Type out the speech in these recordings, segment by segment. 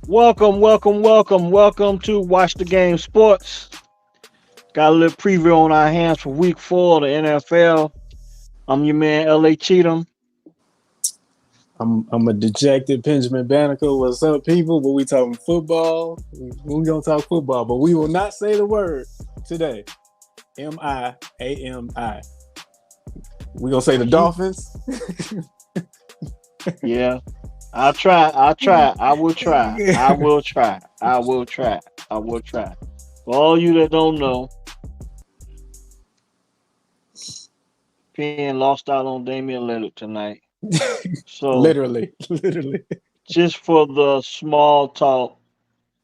Welcome to Watch the Game Sports. Got a little preview on our hands for week 4 of the NFL. I'm your man, LA Cheatham. I'm a dejected Benjamin Banneker. What's up, people? But we talking football. We gonna talk football, but we will not say the word today. MIAMI. We gonna say the You, Dolphins. yeah, I'll try. I will try. I will try. I will try. I will try. For all you that don't know, Penn lost out on Damian Lillard tonight. So literally. just for the small talk,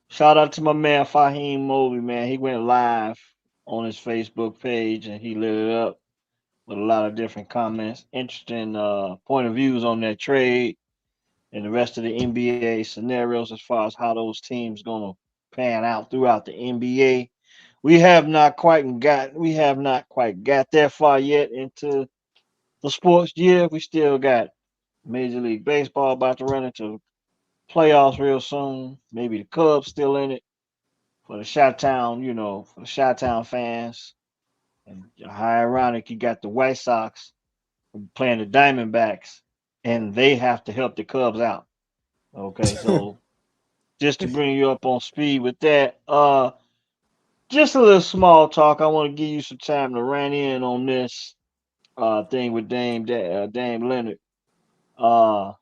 shout out to my man Fahim Mobley, man. He went live on his Facebook page and he lit it up with a lot of different comments, interesting point of views on that trade and the rest of the NBA scenarios as far as how those teams gonna pan out throughout the NBA. We have not quite got that far yet into the sports year. We still got Major League Baseball about to run into playoffs real soon. Maybe the Cubs still in it for the Chi-Town, for the Chi-Town fans. And how ironic you got the White Sox playing the Diamondbacks, and they have to help the Cubs out. Okay, so just to bring you up on speed with that, just a little small talk. I want to give you some time to run in on this thing with Dame Leonard. Uh,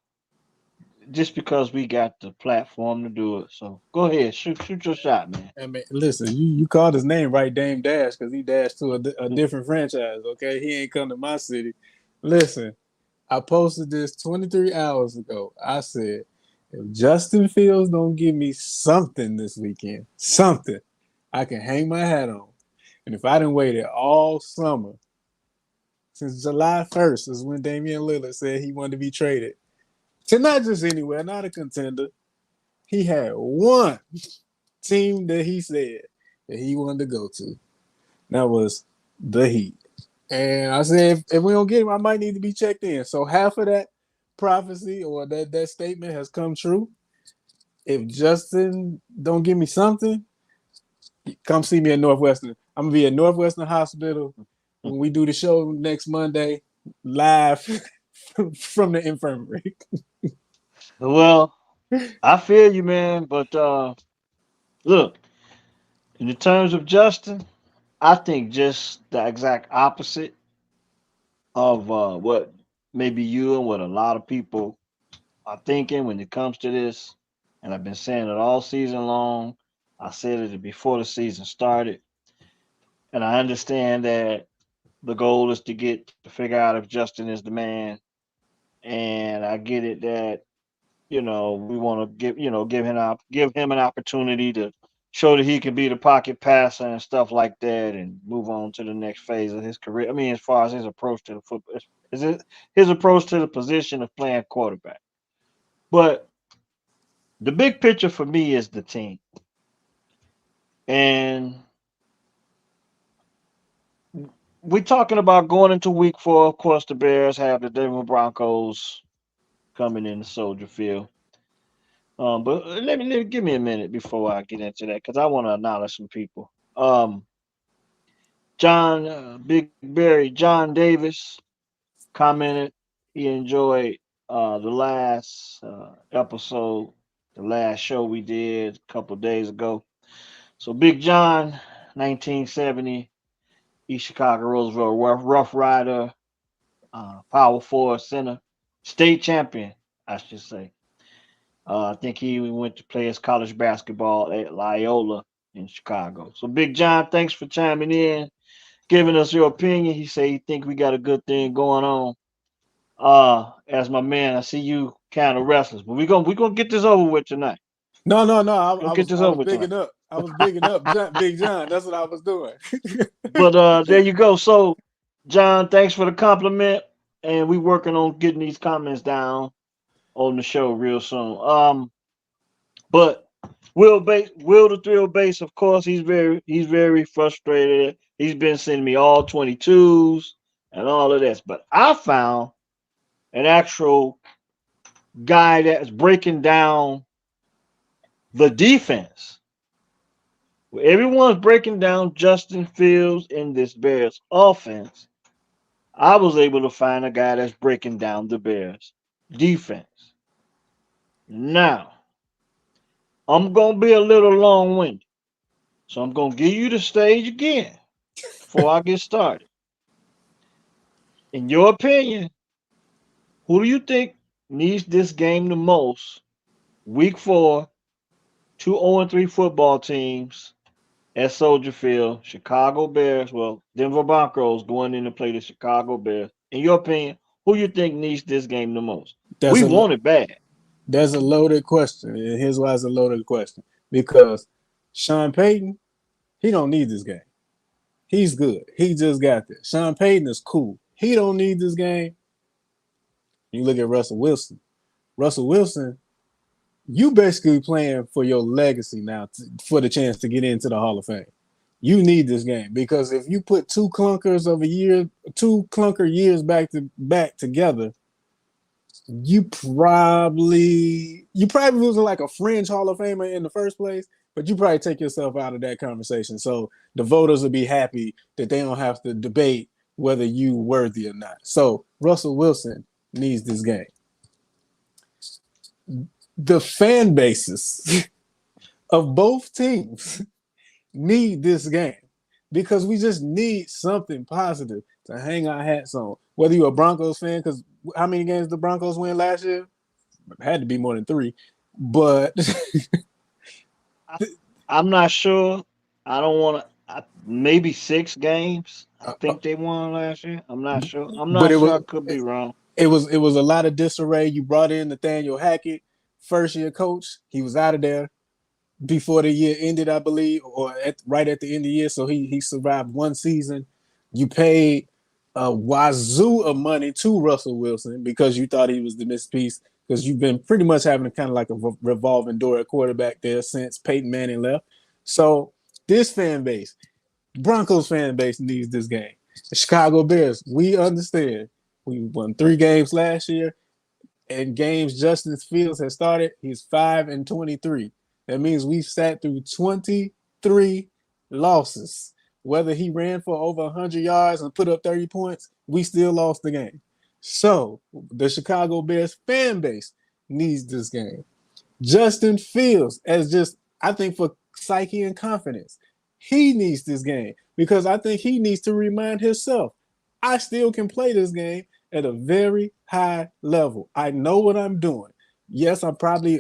just because we got the platform to do it. So go ahead, shoot your shot, man. I mean, listen, you called his name right, Dame Dash, because he dashed to a different franchise. Okay, he ain't come to my city. Listen, I posted this 23 hours ago. I said, if Justin Fields don't give me something this weekend, something, I can hang my hat on. And if I didn't waited all summer, since July 1st is when Damian Lillard said he wanted to be traded to not just anywhere, not a contender. He had one team that he said that he wanted to go to. That was the Heat. And I said, if we don't get him, I might need to be checked in. So half of that prophecy or that statement has come true. If Justin don't give me something, come see me at Northwestern. I'm gonna be at Northwestern Hospital when we do the show next Monday, live from the infirmary. Well, I feel you, man, but look, in the terms of Justin, I think just the exact opposite of what maybe you and what a lot of people are thinking when it comes to this. And I've been saying it all season long. I said it before the season started. And I understand that the goal is to figure out if Justin is the man. And I get it that we want to give him an opportunity to show that he can be the pocket passer and stuff like that, and move on to the next phase of his career. I mean, as far as his approach to the football, is it his approach to the position of playing quarterback? But the big picture for me is the team, and we're talking about going into week 4. Of course, the Bears have the Denver Broncos coming in the Soldier Field. But let me give me a minute before I get into that because I want to acknowledge some people. Big Barry, John Davis commented he enjoyed the last episode, the last show we did a couple of days ago. So Big John, 1970, East Chicago Roosevelt Rough Rider, Power Forward Center, state champion, I should say. I think he went to play his college basketball at Loyola in Chicago. So Big John, thanks for chiming in, giving us your opinion. He said he think we got a good thing going on. As my man, I see you kind of restless, but we gonna get this over with tonight. No. Gonna I get was this I over was with tonight. bigging up. I was bigging up Big John. That's what I was doing. But there you go. So, John, thanks for the compliment, and we working on getting these comments down on the show real soon. But Will the Thrill Base, of course, he's very frustrated. He's been sending me all 22s and all of this, but I found an actual guy that's breaking down The defense, where everyone's breaking down Justin Fields in this Bears offense, I was able to find a guy that's breaking down the Bears defense. Now, I'm going to be a little long winded. So I'm going to give you the stage again before I get started. In your opinion, who do you think needs this game the most? Week 4, two 0-3 football teams at Soldier Field, Chicago Bears, well, Denver Broncos going in to play the Chicago Bears. In your opinion, who you think needs this game the most? That's We a want it bad. that's a loaded question, and here's why it's a loaded question. Because Sean Payton, he don't need this game. He's good. He just got this. Sean Payton is cool. He don't need this game. You look at Russell Wilson. Russell Wilson, you basically playing for your legacy now for the chance to get into the Hall of Fame. You need this game because if you put two clunker years back to back together, you probably was like a fringe Hall of Famer in the first place, but you probably take yourself out of that conversation. So the voters will be happy that they don't have to debate whether you worthy or not. So Russell Wilson needs this game. The fan bases of both teams need this game because we just need something positive to hang our hats on. Whether you're a Broncos fan, because how many games the Broncos win last year? It had to be more than three. But I, I'm not sure. I don't want to. Maybe 6 games. I think they won last year. I'm not sure. I'm but not it sure. was I could be wrong. it was a lot of disarray. You brought in Nathaniel Hackett, first year coach. He was out of there before the year ended, I believe, or right at the end of the year. So he survived one season. You paid a wazoo of money to Russell Wilson because you thought he was the missed piece. Because you've been pretty much having kind of like a revolving door at quarterback there since Peyton Manning left. So this fan base, Broncos fan base, needs this game. The Chicago Bears, we understand. We won 3 games last year, and games Justin Fields has started, he's 5-23. That means we've sat through 23 losses. Whether he ran for over 100 yards and put up 30 points, we still lost the game. So the Chicago Bears fan base needs this game. Justin Fields, as just, I think, for psyche and confidence, he needs this game because I think he needs to remind himself, I still can play this game at a very high level. I know what I'm doing. Yes, I'm probably,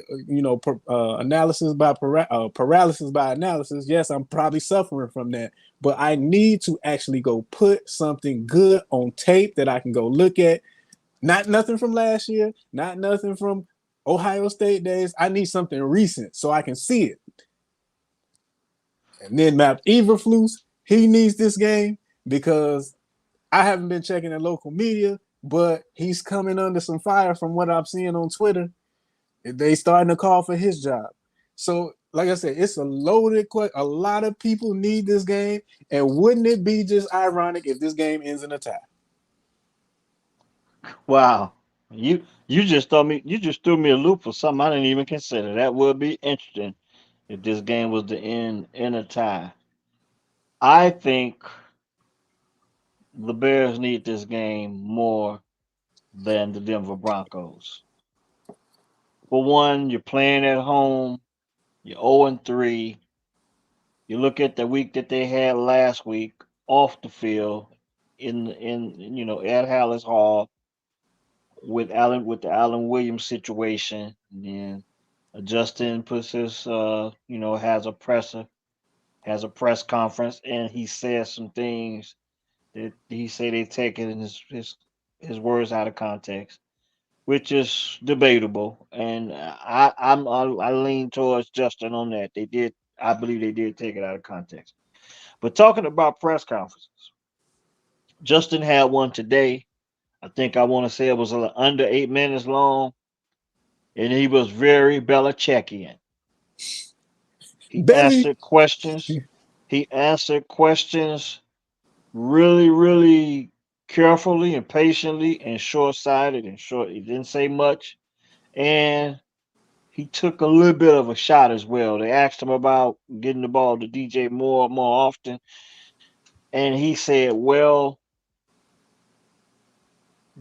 analysis by paralysis by analysis. Yes, I'm probably suffering from that, but I need to actually go put something good on tape that I can go look at. Not nothing from last year, not nothing from Ohio State days. I need something recent so I can see it. And then Matt Eberflus, he needs this game because I haven't been checking the local media, but he's coming under some fire from what I'm seeing on Twitter. They starting to call for his job. So, like I said, it's a loaded question. A lot of people need this game, and wouldn't it be just ironic if this game ends in a tie? Wow. You just threw me a loop for something I didn't even consider. That would be interesting if this game was to end in a tie. I think the Bears need this game more than the Denver Broncos. For one, you're playing at home, you're 0-3. You look at the week that they had last week off the field in at Hallis Hall with the Allen Williams situation. And then Justin puts his has a press conference and he says some things that he say they taken his words out of context, which is debatable. And I lean towards Justin on that. I believe they did take it out of context. But talking about press conferences, Justin had one today. I think I want to say it was under 8 minutes long, and he was very Belichickian. He Belly, answered questions. He answered questions really, really carefully and patiently and short sighted and short. He didn't say much. And he took a little bit of a shot as well. They asked him about getting the ball to DJ more often, and he said, "Well,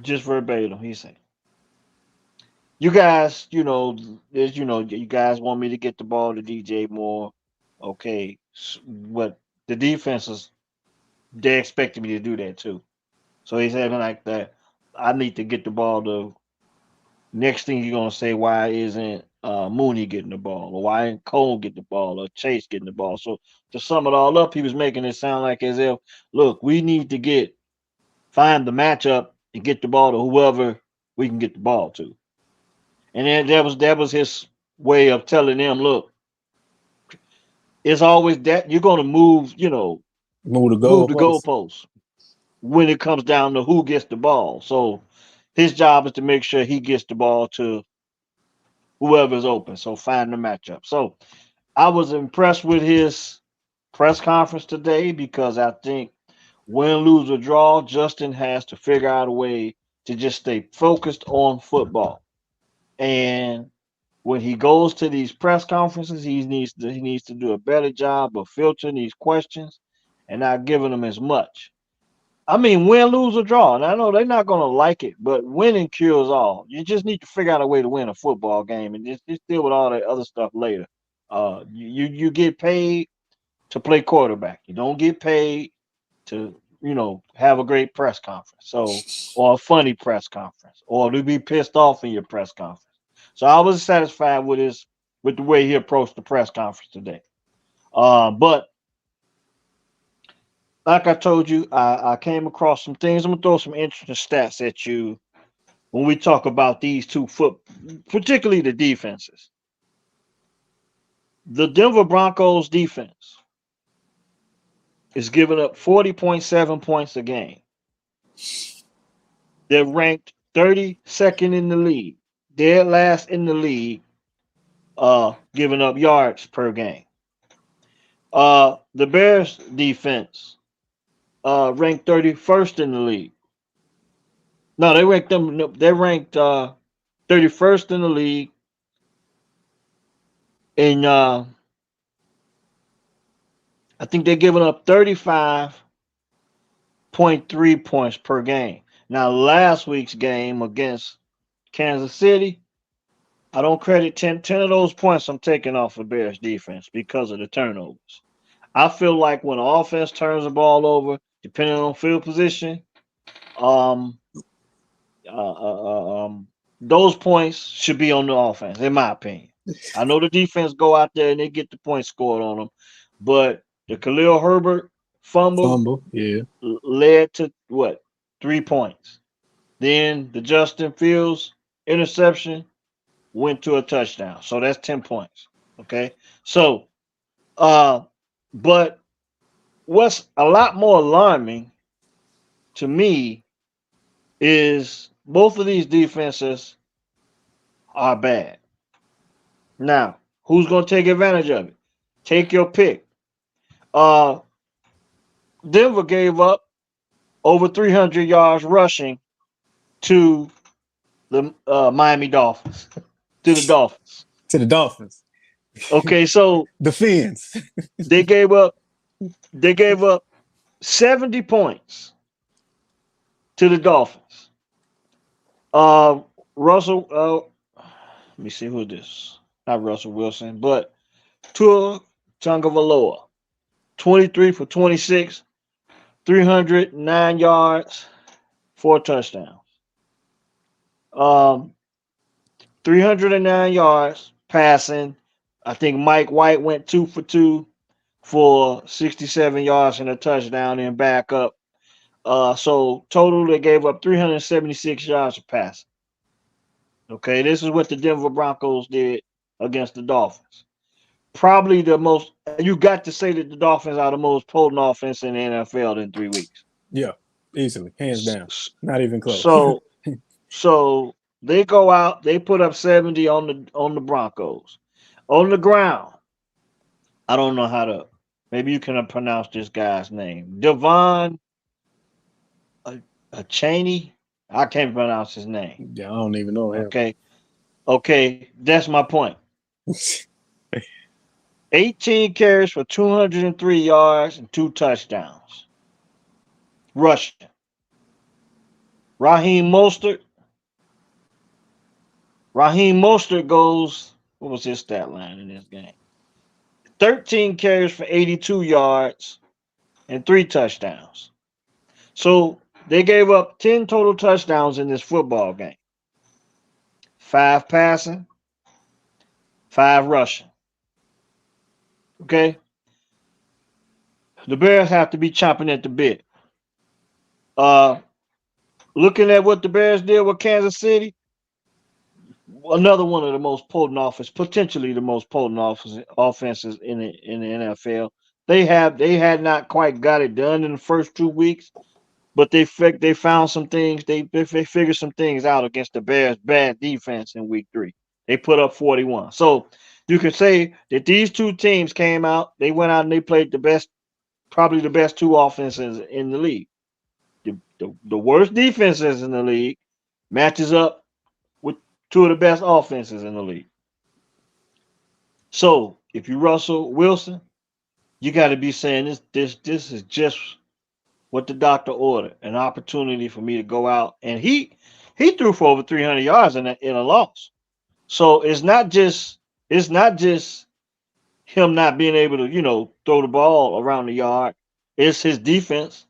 just verbatim, he said, you guys, you guys want me to get the ball to DJ more, okay? But the defenses, they expected me to do that too. So he said like that. I need to get the ball to Next thing you're gonna say, why isn't Mooney getting the ball, or why ain't Cole getting the ball, or Chase getting the ball? So to sum it all up, he was making it sound like as if, look, we need to find the matchup and get the ball to whoever we can get the ball to. And then that was his way of telling them, look, it's always that you're gonna move, Move the move the goalposts. goalposts when it comes down to who gets the ball. So his job is to make sure he gets the ball to whoever's open. So find the matchup. So I was impressed with his press conference today because I think win, lose, or draw, Justin has to figure out a way to just stay focused on football. And when he goes to these press conferences, he needs to do a better job of filtering these questions and not giving them as much. I mean, win, lose, or draw. And I know they're not going to like it, but winning cures all. You just need to figure out a way to win a football game and just deal with all that other stuff later. You get paid to play quarterback. You don't get paid to, have a great press conference. So, or a funny press conference, or to be pissed off in your press conference. So I was satisfied with the way he approached the press conference today. But like I told you, I came across some things. I'm gonna throw some interesting stats at you when we talk about these particularly the defenses. The Denver Broncos defense is giving up 40.7 points a game. They're ranked 32nd in the league, dead last in the league, giving up yards per game. The Bears defense ranked 31st in the league. No, they ranked them. No, they ranked 31st in the league in I think they're giving up 35.3 points per game. Now, last week's game against Kansas City, I don't credit 10 of those points I'm taking off of Bears defense because of the turnovers. I feel like when the offense turns the ball over, depending on field position, um, those points should be on the offense, in my opinion. I know the defense go out there and they get the points scored on them, but the Khalil Herbert fumble Fumble. Yeah. led to what? 3 points. Then the Justin Fields interception went to a touchdown. So that's 10 points. Okay. So, uh, but what's a lot more alarming to me is both of these defenses are bad. Now, who's going to take advantage of it? Take your pick. Uh, Denver gave up over 300 yards rushing to the Miami Dolphins, to the Dolphins. To the Dolphins. Okay, so The Fins. they gave up they gave up 70 points to the Dolphins. Uh, Russell, let me see who this. Not Russell Wilson, but Tua Tagovailoa, 23 for 26, 309 yards, 4 touchdowns. Um, 309 yards passing. I think Mike White went 2 for 2 for 67 yards and a touchdown and back up. So total they gave up 376 yards of passing. Okay, this is what the Denver Broncos did against the Dolphins. Probably the most. You got to say that the Dolphins are the most potent offense in the NFL in 3 weeks. Yeah. Easily. Hands S- down. s- Not even close. So so they go out, they put up 70 on the Broncos. On the ground, I don't know how to. Maybe you can pronounce this guy's name, Devon a Cheney. I can't pronounce his name. Yeah, I don't even know him. Okay. Okay, that's my point. 18 carries for 203 yards and 2 touchdowns. Rushing. Raheem Mostert. Raheem Mostert goes. What was his stat line in this game? 13 carries for 82 yards and 3 touchdowns. So they gave up 10 total touchdowns in this football game. 5 passing, 5 rushing. Okay? The Bears have to be chomping at the bit. Uh, Looking at what the Bears did with Kansas City, another one of the most potent offenses, potentially the most potent offenses in the NFL. They had not quite got it done in the first 2 weeks, but they found some things. They figured some things out against the Bears' bad defense in week 3. They put up 41. So you can say that these two teams came out. They went out and they played the best, probably the best two offenses in the league. The worst defenses in the league matches up with two of the best offenses in the league. So if you Russell Wilson, you got to be saying this is just what the doctor ordered, an opportunity for me to go out, and he threw for over 300 yards in a loss. So it's not just him not being able to throw the ball around the yard. It's his defense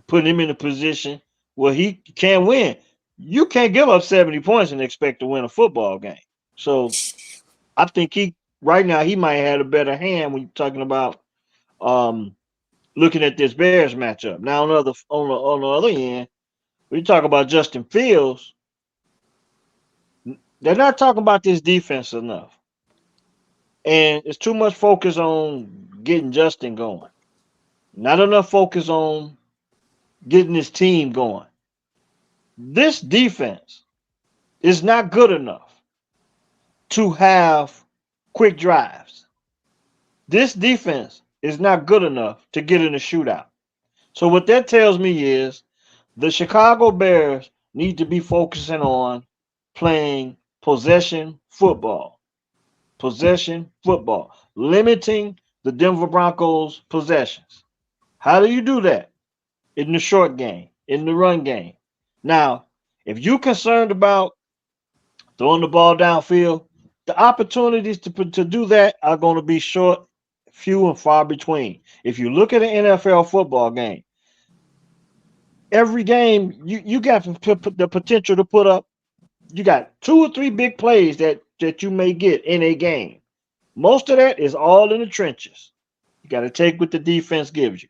putting him in a position where he can win. You can't give up 70 points and expect to win a football game. So I think he right now he might have a better hand when you're talking about um, looking at this Bears matchup. Now on the other end, when you talk about Justin Fields, they're not talking about this defense enough, and it's too much focus on getting Justin going. Not enough focus on getting his team going. This defense is not good enough to have quick drives. This defense is not good enough to get in a shootout. So what that tells me is the Chicago Bears need to be focusing on playing possession football. Possession football. Limiting the Denver Broncos possessions. How do you do that? In the short game, in the run game. Now, if you're concerned about throwing the ball downfield, the opportunities to do that are going to be short, few and far between. If you look at an NFL football game, every game you got the potential to put up. You got 2 or 3 big plays that you may get in a game. Most of that is all in the trenches. You got to take what the defense gives you.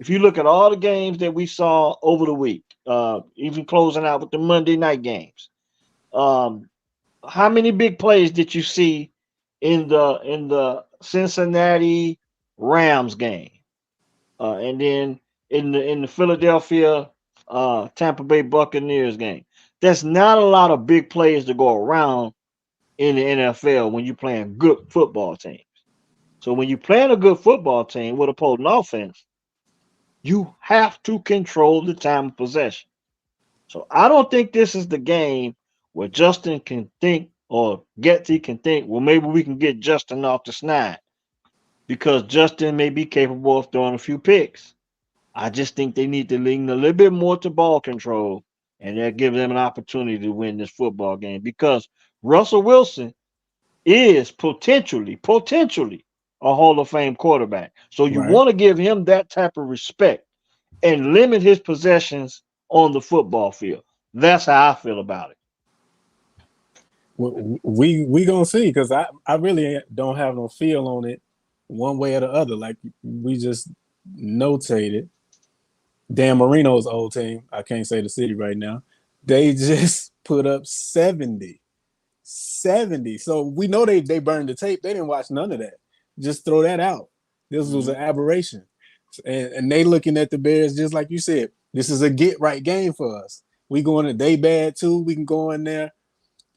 If you look at all the games that we saw over the week, even closing out with the Monday night games, um, how many big plays did you see in the Cincinnati Rams game, and then in the Philadelphia Tampa Bay Buccaneers game? There's not a lot of big plays to go around in the NFL when you're playing good football teams. So when you're playing a good football team with a potent offense, you have to control the time of possession. So I don't think this is the game where Justin can think or Getty can think, well, maybe we can get Justin off the snide because Justin may be capable of throwing a few picks. I just think they need to lean a little bit more to ball control, and that gives them an opportunity to win this football game because Russell Wilson is potentially a Hall of Fame quarterback. So you Right. want to give him that type of respect and limit his possessions on the football field. That's how I feel about it. We gonna see because I really don't have no feel on it one way or the other. Like we just notated, Dan Marino's old team. I can't say the city right now. They just put up 70. 70. So we know they burned the tape. They didn't watch none of that. Just throw that out. This was Mm-hmm. an aberration. And they looking at the Bears just like you said. This is a get right game for us. We going to they bad too. We can go in there.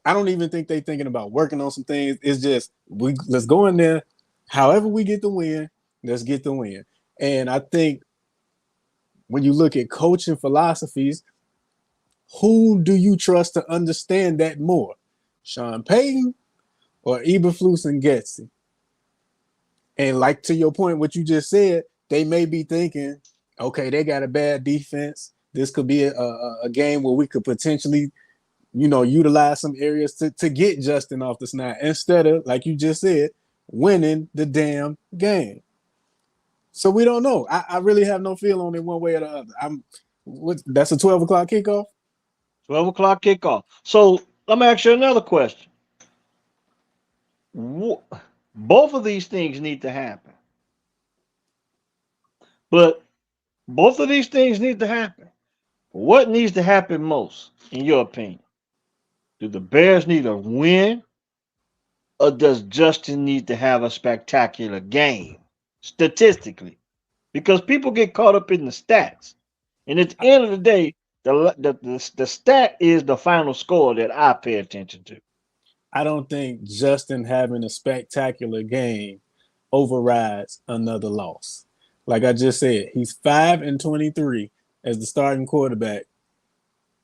I don't even think they thinking about working on some things. It's just let's go in there. However we get the win, let's get the win. And I think when you look at coaching philosophies, who do you trust to understand that more? Sean Payton or Eberflus and Getsy. And like to your point, what you just said, they may be thinking, okay, they got a bad defense. This could be a game where we could potentially, utilize some areas to get Justin off the snap instead of, like you just said, winning the damn game. So we don't know. I really have no feel on it one way or the other. That's a 12 o'clock kickoff. 12 o'clock kickoff. So let me ask you another question. Both of these things need to happen, but both of these things need to happen. What needs to happen most, in your opinion? Do the Bears need a win, or does Justin need to have a spectacular game statistically? Because people get caught up in the stats, and at the end of the day, the stat is the final score that I pay attention to. I don't think Justin having a spectacular game overrides another loss. Like I just said, he's 5-23 as the starting quarterback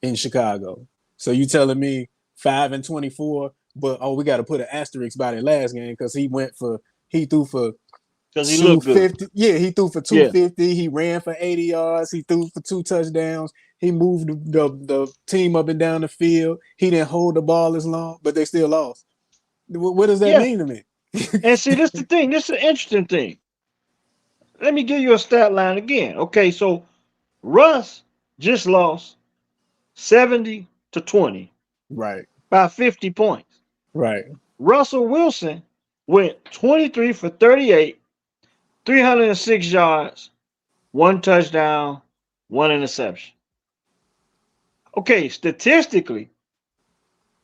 in Chicago. So you telling me 5-24, but we got to put an asterisk by the last game because he threw for Because he looked good. 250. Yeah, he threw for Yeah, 250. He ran for 80 yards. He threw for 2 touchdowns. He moved the team up and down the field. He didn't hold the ball as long, but they still lost. What does that yeah. mean to me? And see, this is the thing. This is an interesting thing. Let me give you a stat line again. Okay, so Russ just lost 70-20 Right, by 50 points. right. Russell Wilson went 23 for 38, 306 yards, one touchdown, one interception. Okay, statistically,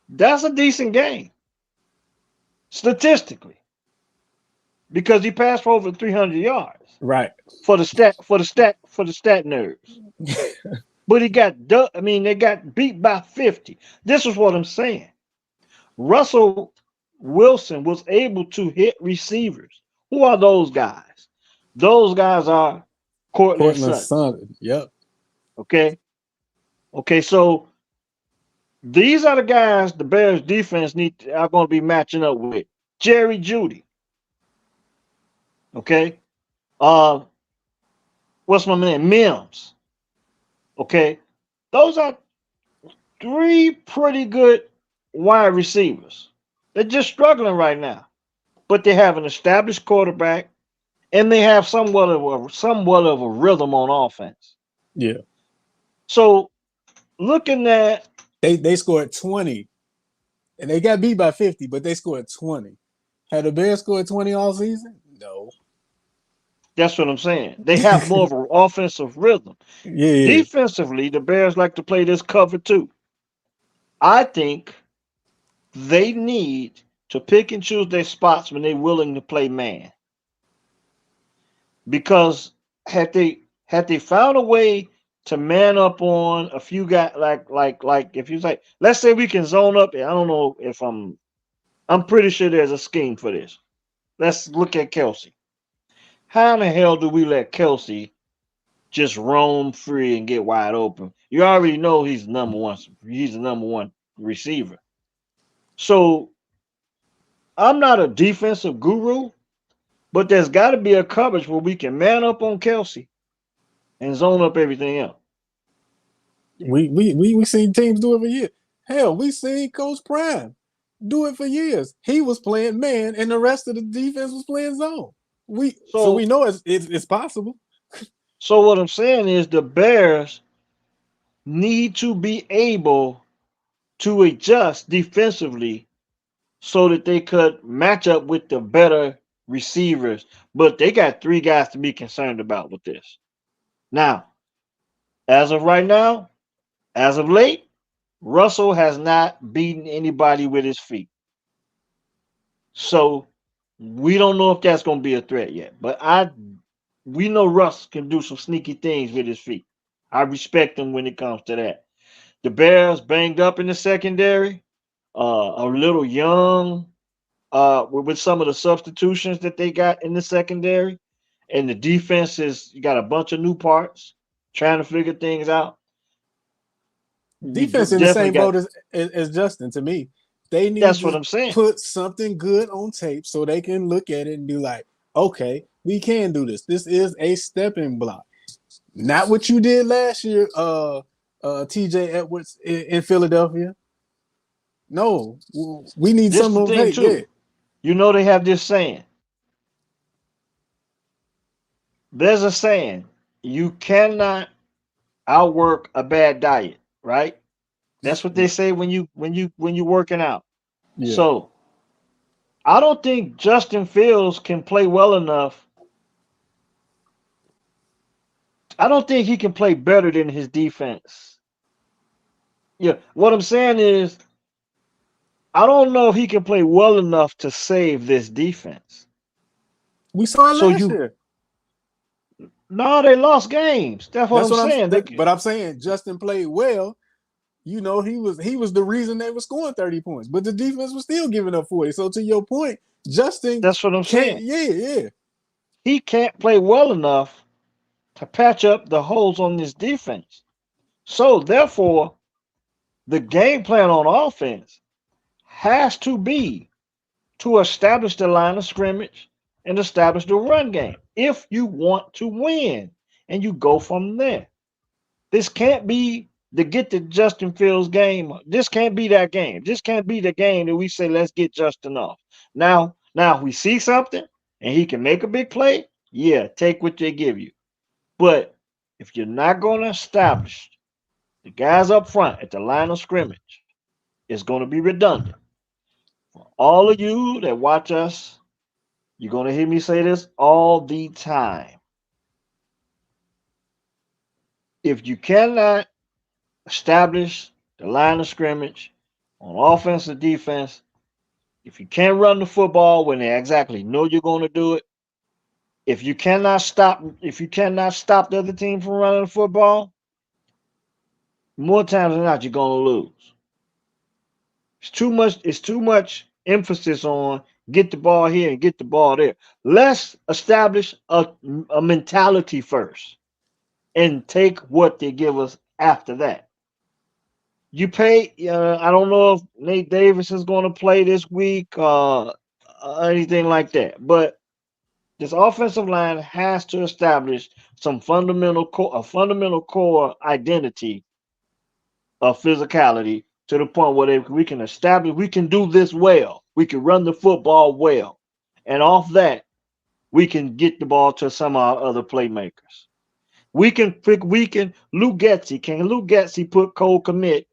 that's a decent game. Statistically, because he passed for over 300 yards Right. for the stat nerds. But they got beat by 50. This is what I'm saying. Russell Wilson was able to hit receivers. Who are those guys? Those guys are Cortland Cortland Sutton. Sutton. Yep. Okay. Okay. So these are the guys the Bears defense are going to be matching up with. Jerry Judy. Okay. Uh, what's my name? Mims. Okay. Those are three pretty good wide receivers. They're just struggling right now, but they have an established quarterback and they have somewhat of a rhythm on offense. Yeah. So looking at They scored 20 and they got beat by 50, but they scored 20. Had the Bears scored 20 all season? No. that's what I'm saying. They have more of an offensive rhythm. Yeah. Defensively, the Bears like to play this cover too. I think they need to pick and choose their spots when they're willing to play man. Because had they found a way to man up on a few guys like if you say let's say we can zone up, I don't know if I'm pretty sure there's a scheme for this. Let's look at Kelsey. How in the hell do we let Kelsey just roam free and get wide open? You already know he's the number one. He's the number one receiver. So I'm not a defensive guru, but there's got to be a coverage where we can man up on Kelsey and zone up everything else. We seen teams do it for years. Hell, we seen Coach Prime do it for years. He was playing man, and the rest of the defense was playing zone. We So know it's possible. so what I'm saying is the Bears need to be able to adjust defensively so that they could match up with the better receivers. But they got three guys to be concerned about with this. Now, as of right now, as of late, Russell has not beaten anybody with his feet. So we don't know if that's going to be a threat yet. But we know Russ can do some sneaky things with his feet. I respect him when it comes to that. The Bears banged up in the secondary, a little young with some of the substitutions that they got in the secondary. And the defense is you got a bunch of new parts trying to figure things out. You Defense in the definitely same got boat as Justin to me. They need That's what to I'm saying. put something good on tape so they can look at it and be like, okay, we can do this. This is a stepping block. Not what you did last year, TJ Edwards in Philadelphia. No, we need This something the on thing tape. Yeah, too. You know they have this saying. There's a saying. You cannot outwork a bad diet, right? That's what they yeah, say when you working out. yeah. So I don't think Justin Fields can play well enough. I don't think he can play better than his defense. Yeah, what I'm saying is I don't know if he can play well enough to save this defense. We saw it So last you year. no, they lost games. That's what That's I'm what I'm. saying. But I'm saying Justin played well. You know, he was the reason they were scoring 30 points, but the defense was still giving up 40. So to your point, Justin That's what I'm can't. saying. Yeah, yeah, He can't play well enough to patch up the holes on this defense. So therefore, the game plan on offense has to be to establish the line of scrimmage and establish the run game if you want to win, and you go from there. This can't be the get the Justin Fields game. This can't be that game. This can't be the game that we say let's get Justin off. Now we see something and he can make a big play. Yeah, take what they give you. But if you're not going to establish the guys up front at the line of scrimmage, it's going to be redundant. For all of you that watch us, you're going to hear me say this all the time. If you cannot establish the line of scrimmage on offense or defense, if you can't run the football when they exactly know you're going to do it, if you cannot stop the other team from running the football, more times than not you're going to lose. It's too much emphasis on get the ball here and get the ball there. Let's establish a mentality first and take what they give us after that. You pay. I don't know if Nate Davis is going to play this week, anything like that. But this offensive line has to establish a fundamental core identity of physicality to the point where we can establish we can do this well. We can run the football well, and off that we can get the ball to some of our other playmakers. We can pick. We can Luke Getzey. Can Luke Getzey put Cole Komet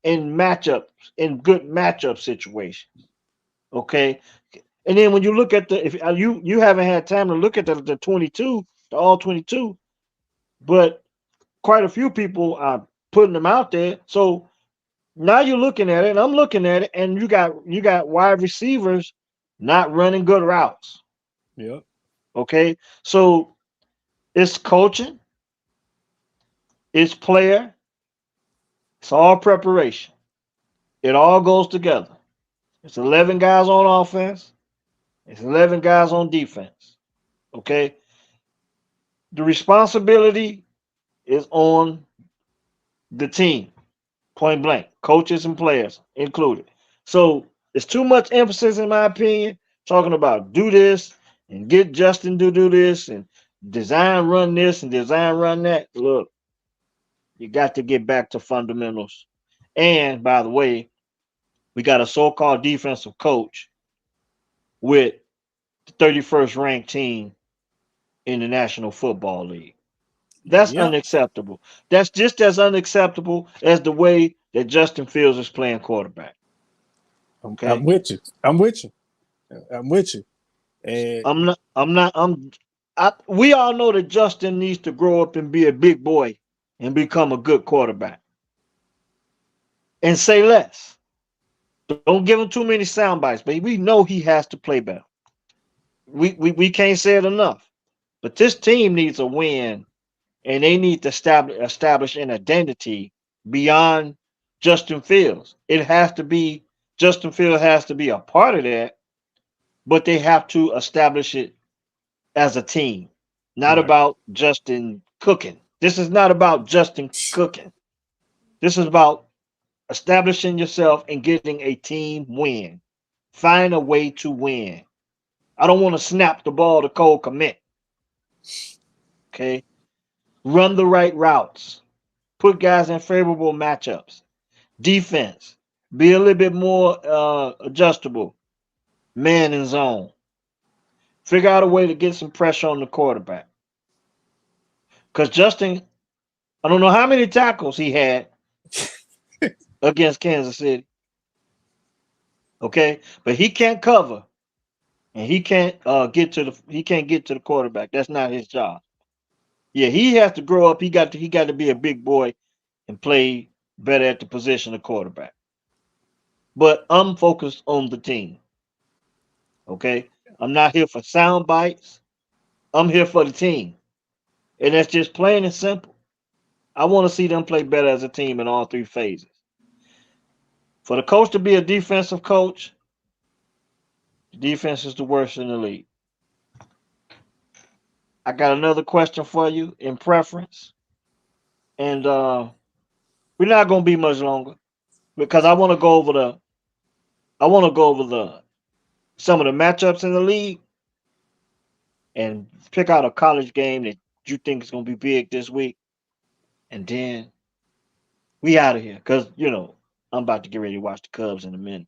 in matchups in good matchup situations? Okay, and then when you look at the if you haven't had time to look at the 22, the all 22, but quite a few people are putting them out there. So now you're looking at it, and I'm looking at it, and you got wide receivers not running good routes. yeah. Okay, so it's coaching, it's player, it's all preparation. It all goes together. It's 11 guys on offense, it's 11 guys on defense. Okay, the responsibility is on the team, point blank, coaches and players included. So it's too much emphasis, in my opinion, talking about do this and get Justin to do this and design run this and design run that. Look, you got to get back to fundamentals. And by the way, we got a so-called defensive coach with the 31st ranked team in the National Football League. That's Yep. unacceptable. That's just as unacceptable as the way that Justin Fields is playing quarterback. I'm Okay. with you. I'm with you. I'm with you. And I'm not I'm not I'm we all know that Justin needs to grow up and be a big boy and become a good quarterback. And say less. Don't give him too many sound bites, but we know he has to play better. We can't say it enough. But this team needs a win, and they need to establish an identity beyond Justin Fields. It has to be Justin Fields has to be a part of that, but they have to establish it as a team, not right. about Justin cooking. This is not about Justin cooking. This is about establishing yourself and getting a team win. Find a way to win. I don't want to snap the ball to Cole Komet. Okay. Run the right routes. Put guys in favorable matchups. Defense. Be a little bit more adjustable. Man in zone. Figure out a way to get some pressure on the quarterback. Because Justin, I don't know how many tackles he had against Kansas City. Okay, but he can't cover and he can't get to the quarterback. That's not his job. Yeah, he has to grow up. He got to be a big boy and play better at the position of quarterback. But I'm focused on the team. Okay, I'm not here for sound bites. I'm here for the team, and that's just plain and simple. I want to see them play better as a team in all three phases. For the coach to be a defensive coach, the defense is the worst in the league. I got another question for you in preference, and we're not gonna be much longer because I want to go over the some of the matchups in the league and pick out a college game that you think is gonna be big this week, and then we out of here because I'm about to get ready to watch the Cubs in a minute.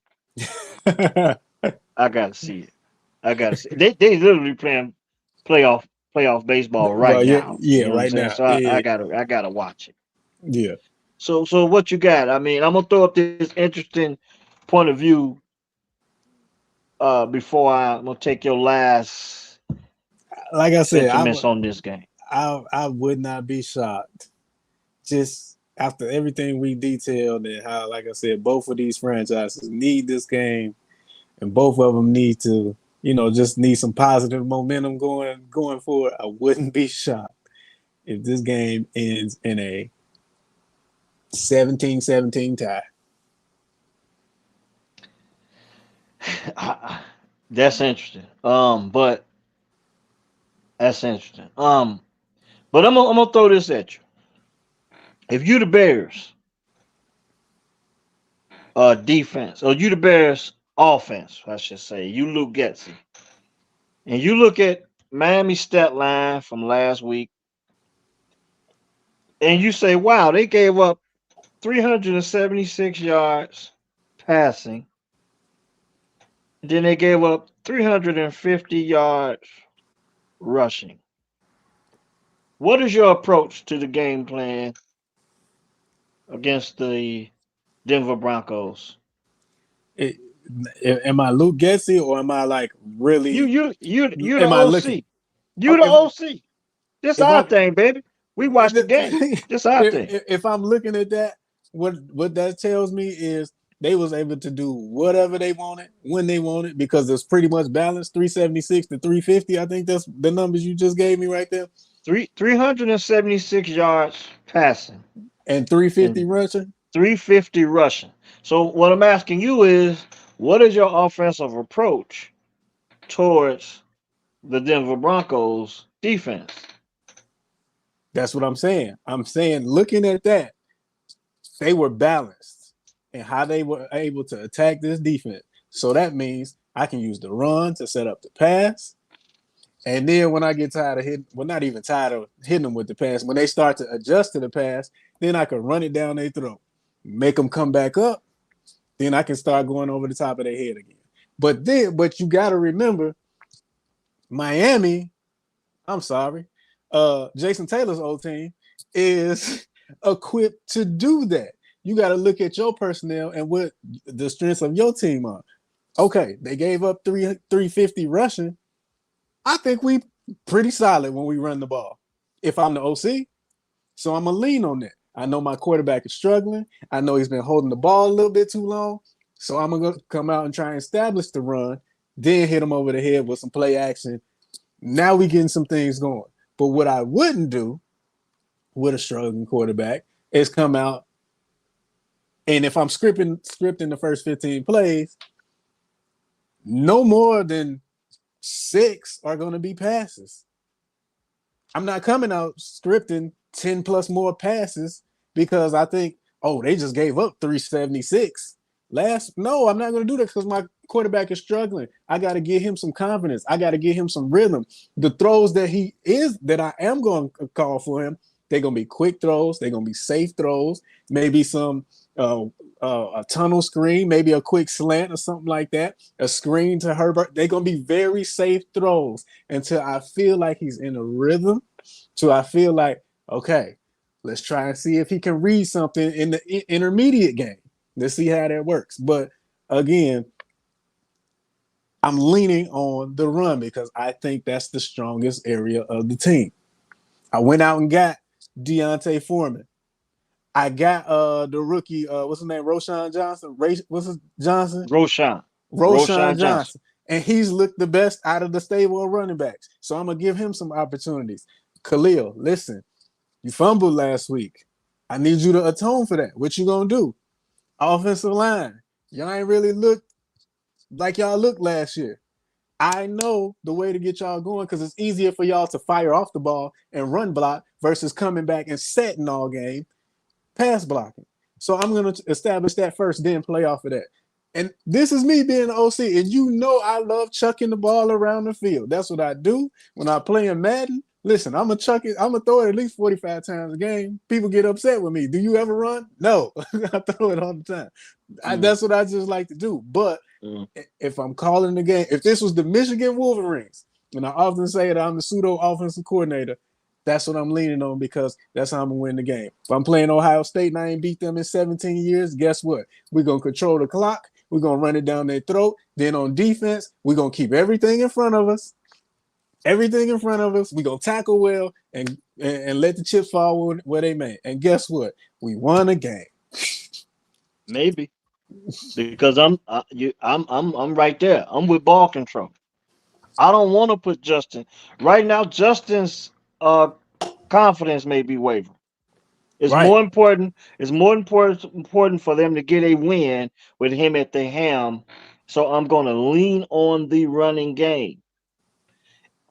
I gotta see it. I gotta see. They literally playing playoff baseball right Well, yeah, now. yeah, You know what I'm right saying? now, So yeah, I gotta watch it. yeah. So what you got? I mean, I'm gonna throw up this interesting point of view before I'm gonna take your last Like I said, sentiments on this game. I would not be shocked. Just after everything we detailed and how, like I said, both of these franchises need this game, and both of them need to, just need some positive momentum going forward. I wouldn't be shocked if this game ends in a 17-17 tie. That's interesting. But that's interesting. But I'm gonna throw this at you. If you the Bears defense, or you the Bears offense, I should say, you Luke Getzey, and you look at Miami stat line from last week, and you say, wow, they gave up 376 yards passing, then they gave up 350 yards rushing. What is your approach to the game plan against the Denver Broncos? It, am I Luke Getzey or am I like You really? you you you the Am I looking? OC. You the If OC. This if our I'm thing, baby. We watch the game. This our thing. if I'm looking at that, what that tells me is they was able to do whatever they wanted when they wanted because it's pretty much balanced 376 to 350. I think that's the numbers you just gave me right there, 376 yards passing and 350 and rushing. 350 rushing. So what I'm asking you is, what is your offensive approach towards the Denver Broncos defense? That's what I'm saying. I'm saying looking at that, they were balanced and how they were able to attack this defense. So that means I can use the run to set up the pass. And then when I get tired of hitting, well, not even tired of hitting them with the pass, when they start to adjust to the pass, then I can run it down their throat, make them come back up. Then I can start going over the top of their head again. But you got to remember, Miami, I'm sorry, Jason Taylor's old team is equipped to do that. You got to look at your personnel and what the strengths of your team are. Okay, they gave up 350 rushing. I think we pretty solid when we run the ball. If I'm the OC, so I'm gonna lean on that. I know my quarterback is struggling. I know he's been holding the ball a little bit too long. So I'm gonna come out and try and establish the run, then hit him over the head with some play action. Now we getting some things going. But what I wouldn't do with a struggling quarterback is come out and if I'm scripting the first 15 plays, no more than 6 are going to be passes. I'm not coming out scripting 10 plus more passes because I think, oh, they just gave up 376. No, I'm not going to do that because my quarterback is struggling. I got to give him some confidence. I got to give him some rhythm. The throws that I am going to call for him, they're going to be quick throws. They're going to be safe throws. Maybe some uh, a tunnel screen, maybe a quick slant or something like that. A screen to Herbert. They're going to be very safe throws until I feel like he's in a rhythm. So I feel like, okay, let's try and see if he can read something in the intermediate game. Let's see how that works. But again, I'm leaning on the run because I think that's the strongest area of the team. I went out and got Deontay Foreman. I got the rookie, what's his name? Roshan Johnson. What's his Johnson? Roshan. Roshan Roshan Johnson. Johnson. And he's looked the best out of the stable of running backs. So I'm gonna give him some opportunities. Khalil, listen, you fumbled last week. I need you to atone for that. What you gonna do? Offensive line. Y'all ain't really looked like y'all looked last year. I know the way to get y'all going because it's easier for y'all to fire off the ball and run block versus coming back and setting all game, pass blocking. So I'm going to establish that first, then play off of that. And this is me being the OC. And you know I love chucking the ball around the field. That's what I do when I play in Madden. Listen, I'm gonna chuck it. I'm gonna throw it at least 45 times a game. People get upset with me. Do you ever run? No, I throw it all the time. Mm, That's what I just like to do. But mm. if I'm calling the game, if this was the Michigan Wolverines, and I often say that I'm the pseudo offensive coordinator, that's what I'm leaning on because that's how I'm gonna win the game. If I'm playing Ohio State and I ain't beat them in 17 years, guess what? We're gonna control the clock. We're gonna run it down their throat. Then on defense, we're gonna keep everything in front of us. Everything in front of us. We're gonna tackle well and let the chips fall where they may. And guess what? We won a game. Maybe because I'm right there. I'm with ball control. I don't want to put Justin right now. Justin's confidence may be wavering. It's Right. more important. It's more important for them to get a win with him at the helm. So I'm going to lean on the running game.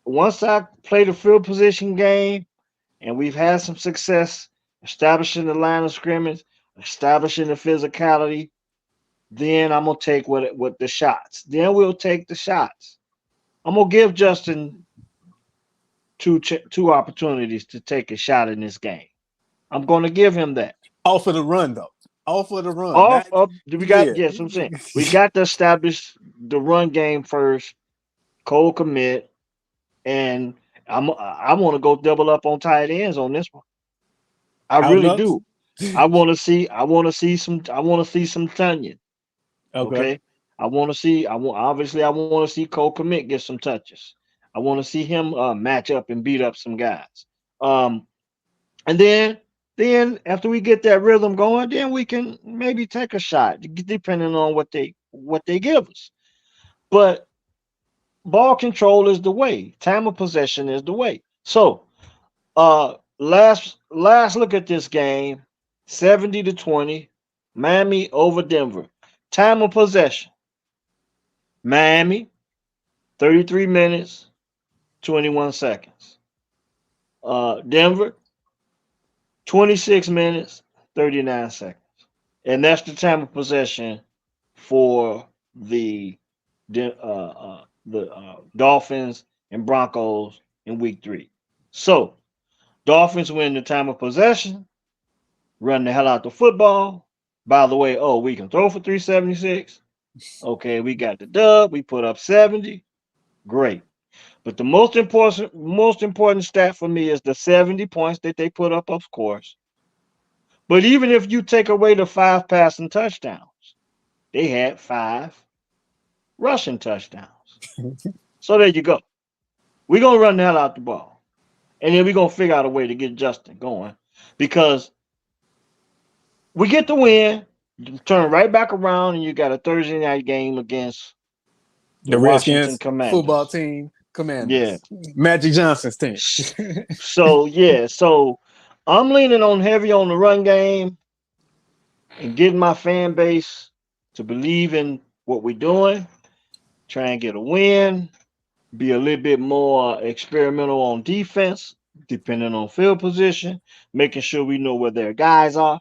Once I play the field position game, and we've had some success establishing the line of scrimmage, establishing the physicality, then I'm gonna take what the shots. Then we'll take the shots. I'm gonna give Justin two opportunities to take a shot in this game. I'm gonna give him that. Off of the run though. Off of the run. Off Not of we got yeah. yes, I'm saying we got to establish the run game first. Cole commit, and I want to go double up on tight ends on this one. I I would really love do. to. I want to see some Tunyon. Okay. Okay. I want to see Cole Commit get some touches. I want to see him match up and beat up some guys. Um, and then after we get that rhythm going, then we can maybe take a shot, depending on what they give us. But ball control is the way. Time of possession is the way. So last look at this game, 70-20, Miami over Denver. Time of possession, Miami 33 minutes, 21 seconds. Denver, 26 minutes, 39 seconds. And that's the time of possession for the Dolphins and Broncos in week 3. So, Dolphins win the time of possession, run the hell out the football. By the way, oh, we can throw for 376. Okay, we got the dub. We put up 70. Great. But the most important stat for me is the 70 points that they put up, of course. But even if you take away the 5 passing touchdowns, they had 5 rushing touchdowns. So there you go. We're gonna run the hell out the ball. And then we're gonna figure out a way to get Justin going. Because we get the win, you turn right back around and you got a Thursday night game against the The Washington Redskins football Commanders. team, Yeah. Commanders. Magic Johnson's team. So yeah, so I'm leaning on heavy on the run game and getting my fan base to believe in what we're doing, try and get a win, be a little bit more experimental on defense, depending on field position, making sure we know where their guys are.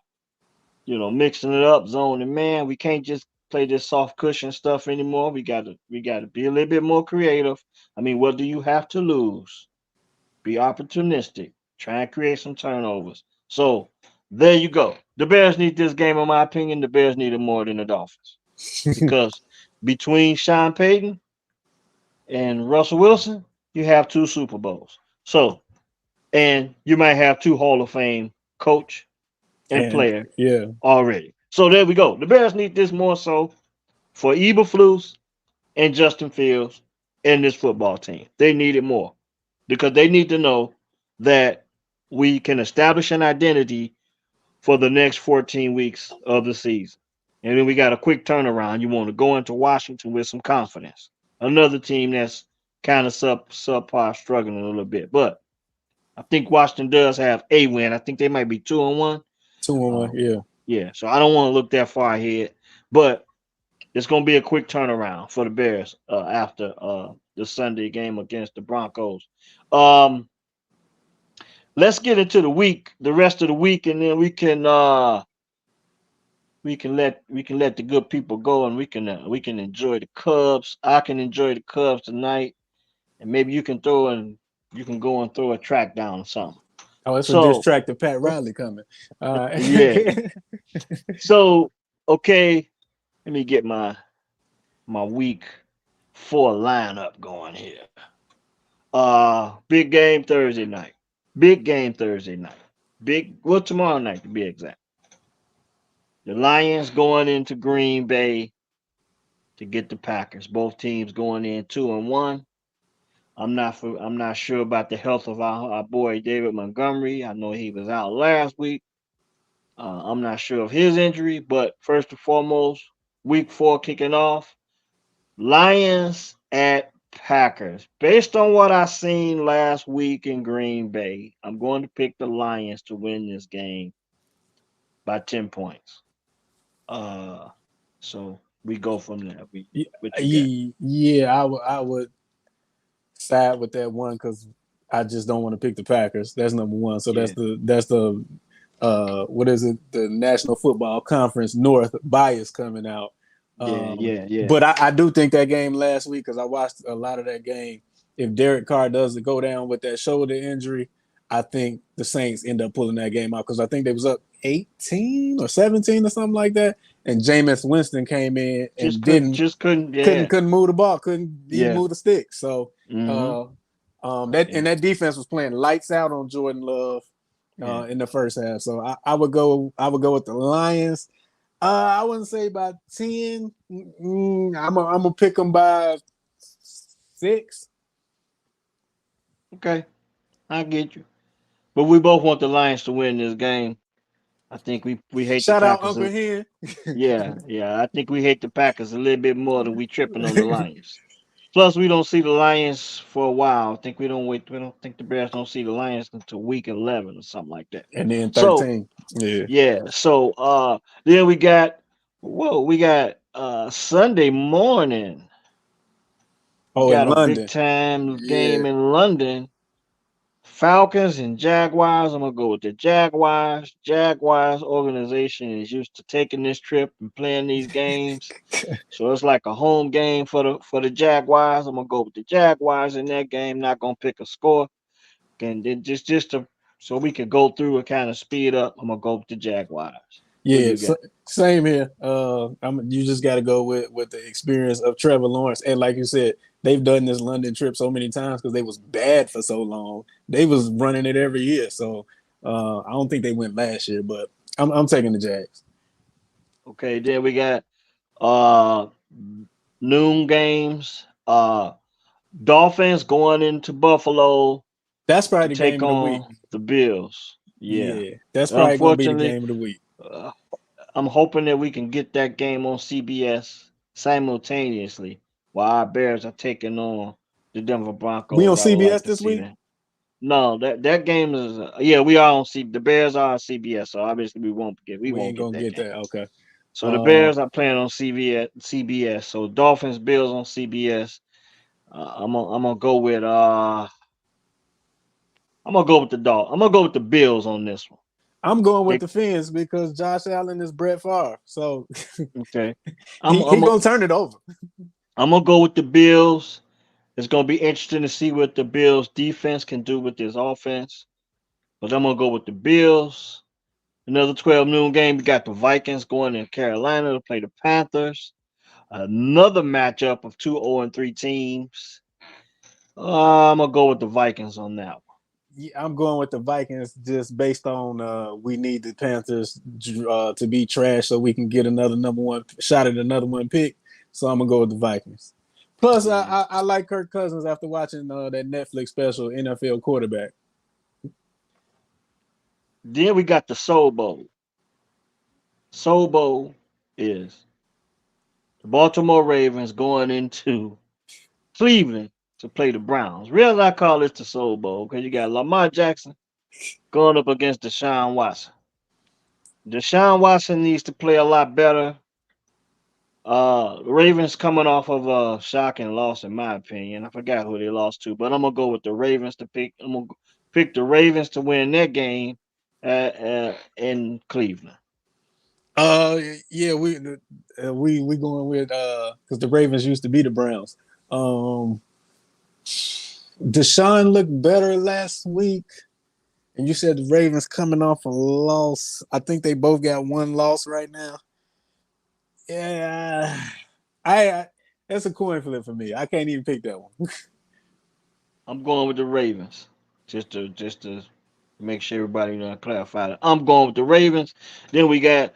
mixing it up, zoning. Man, we can't just play this soft cushion stuff anymore. We gotta be a little bit more creative. I mean, what do you have to lose? Be opportunistic. Try and create some turnovers. So there you go. The Bears need this game, in my opinion. The Bears need it more than the Dolphins because between Sean Payton and Russell Wilson, you have two Super Bowls. So, and you might have two Hall of Fame coach and And player yeah, already. So there we go. The Bears need this more so for Eberflus and Justin Fields and this football team. They need it more because they need to know that we can establish an identity for the next 14 weeks of the season. And then we got a quick turnaround. You want to go into Washington with some confidence. Another team that's kind of subpar, struggling a little bit. But I think Washington does have a win. I think they might be 2-1. 2-1. Um, Yeah. yeah, so I don't want to look that far ahead. But it's going to be a quick turnaround for the Bears after the Sunday game against the Broncos. Um, let's get into the rest of the week, and then we can let the good people go, and we can enjoy the Cubs. I can enjoy the Cubs tonight, and maybe you can go and throw a track down or something. Oh, it's a diss So track to Pat Riley coming. yeah, so okay, let me get my week 4 lineup going here. Big game Thursday night. Big game Thursday night. Tomorrow night to be exact. The Lions going into Green Bay to get the Packers. Both teams going in 2-1. I'm not sure about the health of our boy David Montgomery. I know he was out last week. I'm not sure of his injury, but first and foremost, week 4 kicking off. Lions at Packers. Based on what I seen last week in Green Bay, I'm going to pick the Lions to win this game by 10 points. Uh, so we go from there. What you got? Yeah, I would side with that one because I just don't want to pick the Packers. That's number one. So Yeah, that's the what is it? The National Football Conference North bias coming out. yeah, yeah, yeah, But I do think that game last week because I watched a lot of that game. If Derek Carr doesn't go down with that shoulder injury, I think the Saints end up pulling that game out because I think they was up 18 or 17 or something like that, and Jameis Winston came in and didn't just couldn't. couldn't Yeah, couldn't move the ball, couldn't even yeah, move the stick. So mm-hmm, uh, that yeah, and that defense was playing lights out on Jordan Love yeah. in the first half. So I would go with the Lions. I wouldn't say by 10. I'm gonna pick them by 6. Okay, I get you. But we both want the Lions to win this game. I think we hate the Shout out Packers. Uncle Hen. Yeah, yeah. I think we hate the Packers a little bit more than we tripping on the Lions. Plus, we don't see the Lions for a while. I think we don't wait. We don't think the Bears don't see the Lions until week 11 or something like that. And then So 13. Yeah. yeah. So then we got Sunday morning. We Oh, in got a big London. time Yeah. game in London. Falcons and Jaguars. I'm gonna go with the Jaguars. Jaguars organization is used to taking this trip and playing these games. So it's like a home game for the Jaguars. I'm gonna go with the Jaguars in that game. Not gonna pick a score. And then just to so we can go through and kind of speed up. I'm gonna go with the Jaguars. What do Yeah, you got? same here. You just got to go with the experience of Trevor Lawrence, and like you said, they've done this London trip so many times because they was bad for so long. They was running it every year, so I don't think they went last year, but I'm taking the Jags. Okay, then we got uh noon games. Dolphins going into Buffalo That's to probably the take game of the week. on the Bills. Yeah. Yeah, that's probably gonna be the Unfortunately, game of the week. uh, I'm hoping that we can get that game on CBS simultaneously while our Bears are taking on the Denver We on Broncos. I would like CBS to this see week. that. No, that game is yeah, we are on the Bears are on CBS, so obviously we We won't ain't get gonna that get game. that. Okay. So the Uh, Bears are playing on CBS. So Dolphins Bills on CBS. I'm gonna go with I'm gonna go with the Bills on this one. I'm going with They the Fins because Josh Allen is Brett Favre, so okay. I'm he I'm a, gonna turn it over. I'm gonna go with the Bills. It's gonna be interesting to see what the Bills defense can do with this offense. But I'm gonna go with the Bills. Another 12 noon game. We got the Vikings going in Carolina to play the Panthers. Another matchup of two 0-3 teams. I'm gonna go with the Vikings on that one. Yeah, I'm going with the Vikings just based on we need the Panthers to be trash so we can get another number one shot at another one pick. So I'm gonna go with the Vikings. Plus, Yeah. I like Kirk Cousins after watching that Netflix special NFL quarterback. Then we got the Soul Bowl. Soul Bowl is the Baltimore Ravens going into Cleveland to play the Browns. Really, I call this the Soul Bowl because you got Lamar Jackson going up against Deshaun Watson. Deshaun Watson needs to play a lot better. The Ravens coming off of a shocking loss, in my opinion. I forgot who they lost to, but I'm gonna go with the Ravens to pick. I'm gonna pick the Ravens to win that game in Cleveland. Uh, yeah, we going with because the Ravens used to be the Browns. Um, Deshaun looked better last week, and you said the Ravens coming off a loss. I think they both got one loss right now. Yeah, I that's a coin flip for me. I can't even pick that one. I'm going with the Ravens, just to make sure everybody clarify that. I'm going with the Ravens. Then we got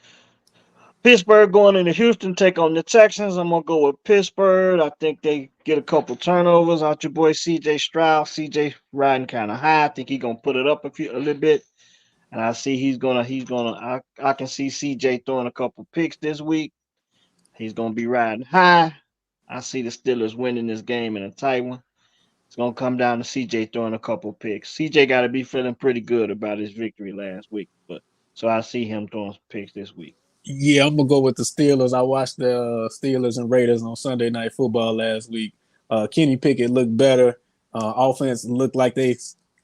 Pittsburgh going into Houston, take on the Texans. I'm gonna go with Pittsburgh. I think they get a couple turnovers out your boy CJ Stroud. CJ riding kind of high. I think he's gonna put it up a little bit. And I see I can see CJ throwing a couple picks this week. He's gonna be riding high. I see the Steelers winning this game in a tight one. It's gonna come down to CJ throwing a couple picks. CJ got to be feeling pretty good about his victory last week, but so I see him throwing picks this week. Yeah, I'm gonna go with the Steelers. I watched the Steelers and Raiders on Sunday Night Football last week. Kenny Pickett looked better. Offense looked like they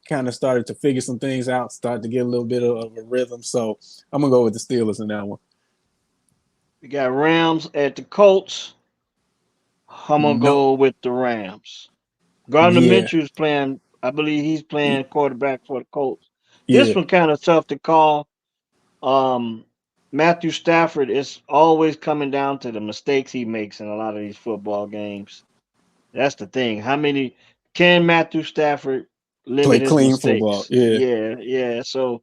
kind of started to figure some things out, started to get a little bit of a rhythm. So I'm gonna go with the Steelers in that one. We got Rams at the Colts. I'm gonna No, go with the Rams. Gardner yeah, Minshew's playing. I believe he's playing quarterback for the Colts. This yeah. one kind of tough to call. Um, Matthew Stafford is always coming down to the mistakes he makes in a lot of these football games. That's the thing. How many can Matthew Stafford Play limit his clean football. mistakes? Yeah, Yeah, yeah. So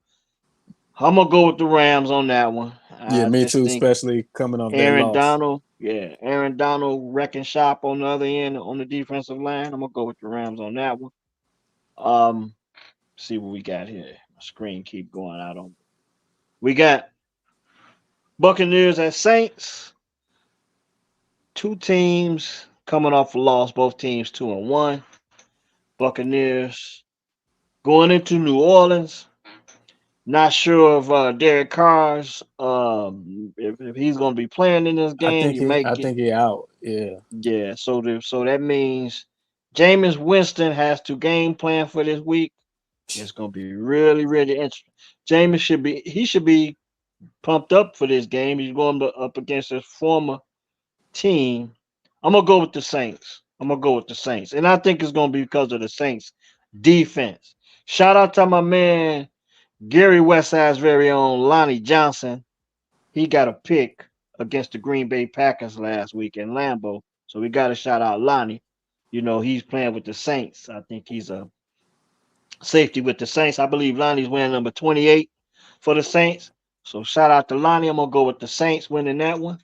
I'm gonna go with the Rams on that one. yeah. I Me just too, think especially coming off that Aaron loss. Donald, yeah, Aaron Donald wrecking shop on the other end on the defensive line. I'm gonna go with the Rams on that one. Um, see what we got here. My screen keep going out on. We got Buccaneers at Saints. Two teams coming off a loss. Both teams 2-1. Buccaneers going into New Orleans. Not sure of Derek Carr's if he's going to be playing in this game. You may I get think he out. Yeah, yeah. So that means Jameis Winston has to game plan for this week. It's going to be really interesting. Jameis should be pumped up for this game. He's going up against his former team. I'm gonna go with the Saints. I'm gonna go with the Saints, and I think it's gonna be because of the Saints defense. Shout out to my man Gary Westside's very own Lonnie Johnson. He got a pick against the Green Bay Packers last week in Lambeau, so we got to shout out Lonnie. You know he's playing with the Saints. I think he's a safety with the Saints. I believe Lonnie's wearing number 28 for the Saints. So shout out to Lonnie. I'm gonna go with the Saints winning that one.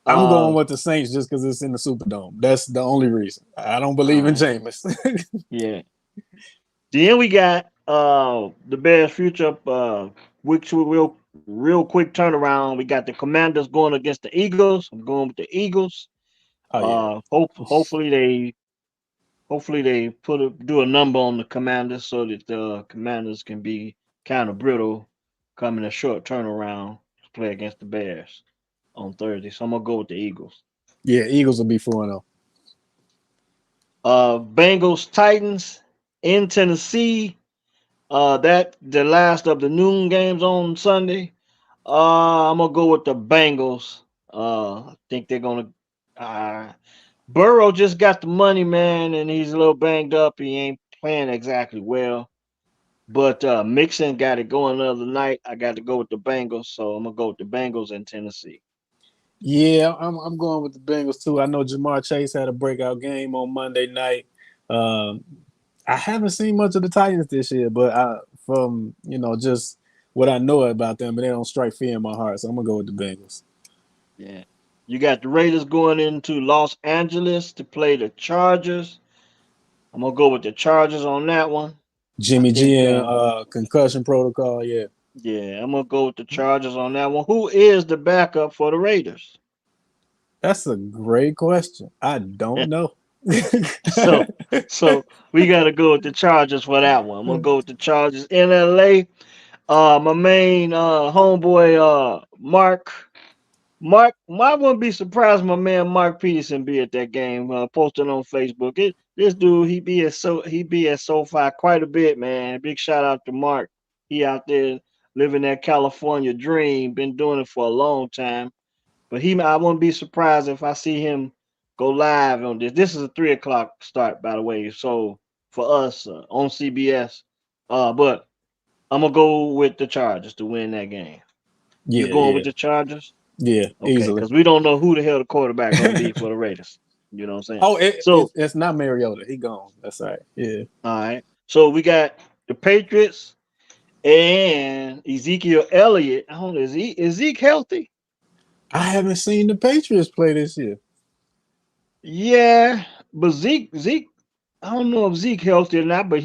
I'm going Uh, with the Saints just because it's in the Superdome. That's the only reason. I don't all believe in right. Jameis. Yeah. Then we got the Bears future which real quick turnaround. We got the Commanders going against the Eagles. I'm going with the Eagles. Oh yeah, Hopefully they do a number on the Commanders so that the Commanders can be kind of brittle coming a short turnaround to play against the Bears on Thursday. So I'm gonna go with the Eagles. yeah. Eagles will be 4-0. Bengals Titans in Tennessee. That the last of the noon games on Sunday. I'm gonna go with the Bengals. I think they're gonna. Uh, Burrow just got the money, man, and he's a little banged up. He ain't playing exactly well. But Mixon got it going the other night. I got to go with the Bengals, so I'm gonna go with the Bengals in Tennessee. Yeah, I'm going with the Bengals too. I know Jamar Chase had a breakout game on Monday night. Um, I haven't seen much of the Titans this year, but from just what I know about them, but they don't strike fear in my heart. So I'm gonna go with the Bengals. Yeah. You got the Raiders going into Los Angeles to play the Chargers. I'm gonna go with the Chargers on that one. I Jimmy G think and concussion protocol. Yeah, yeah, I'm gonna go with the Chargers on that one. Who is the backup for the Raiders? that's a great question. I don't know. so so we gotta go with the Chargers for that one. I'm gonna go with the Chargers in LA. My main homeboy Mark, I wouldn't be surprised my man Mark Peterson be at that game, posting on Facebook. This dude, he be at SoFi quite a bit, man. Big shout out to Mark. He out there living that California dream. Been doing it for a long time. But I wouldn't be surprised if I see him go live on this. This is a 3 o'clock start, by the way. So for us on CBS, but I'm gonna go with the Chargers to win that game. You Yeah, going yeah, with the Chargers? yeah, Okay, easily. because we don't know who the hell the quarterback gonna be for the Raiders. You know what I'm saying? Oh, So, it's not Mariota. He gone. That's right. Yeah, all right. So we got the Patriots and Ezekiel Elliott. I don't know. Is Zeke healthy? I haven't seen the Patriots play this year. Yeah, but Zeke. I don't know if Zeke healthy or not. But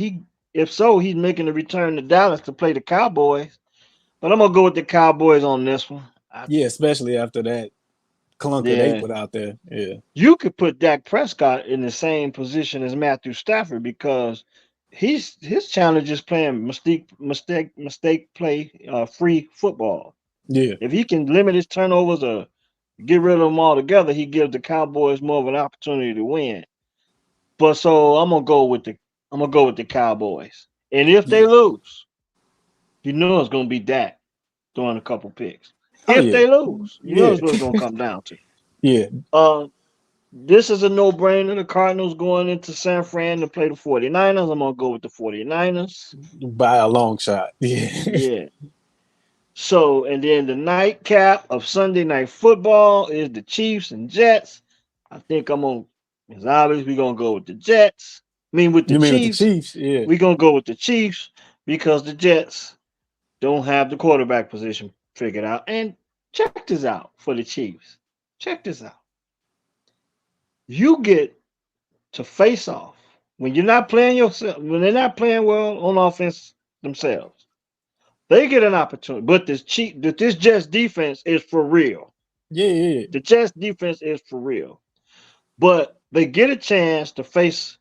if so, he's making a return to Dallas to play the Cowboys. But I'm gonna go with the Cowboys on this one. Yeah, especially after that clunker they Yeah, put out there. Yeah, you could put Dak Prescott in the same position as Matthew Stafford because his challenge is playing mistake play free football. yeah, If he can limit his turnovers or get rid of them altogether, he gives the Cowboys more of an opportunity to win. But so I'm gonna go with the Cowboys. And if they yeah. lose, you know it's gonna be Dak throwing a couple picks. Oh If yeah, they lose, you know yeah, it's what it's gonna come down to. yeah. Uh This is a no-brainer. The Cardinals going into San Fran to play the 49ers. I'm going to go with the 49ers. By a long shot. Yeah, Yeah. So, and then the nightcap of Sunday Night Football is the Chiefs and Jets. I think it's obvious we're going to go with the Jets. I mean, with the you mean with the Chiefs, Chiefs? Yeah, we're going to go with the Chiefs because the Jets don't have the quarterback position figured out. And check this out for the Chiefs. Check this out. You get to face off when you're not playing yourself when they're not playing well on offense themselves. They get an opportunity, but this Jets defense is for real. yeah, yeah, The Jets defense is for real, but they get a chance to face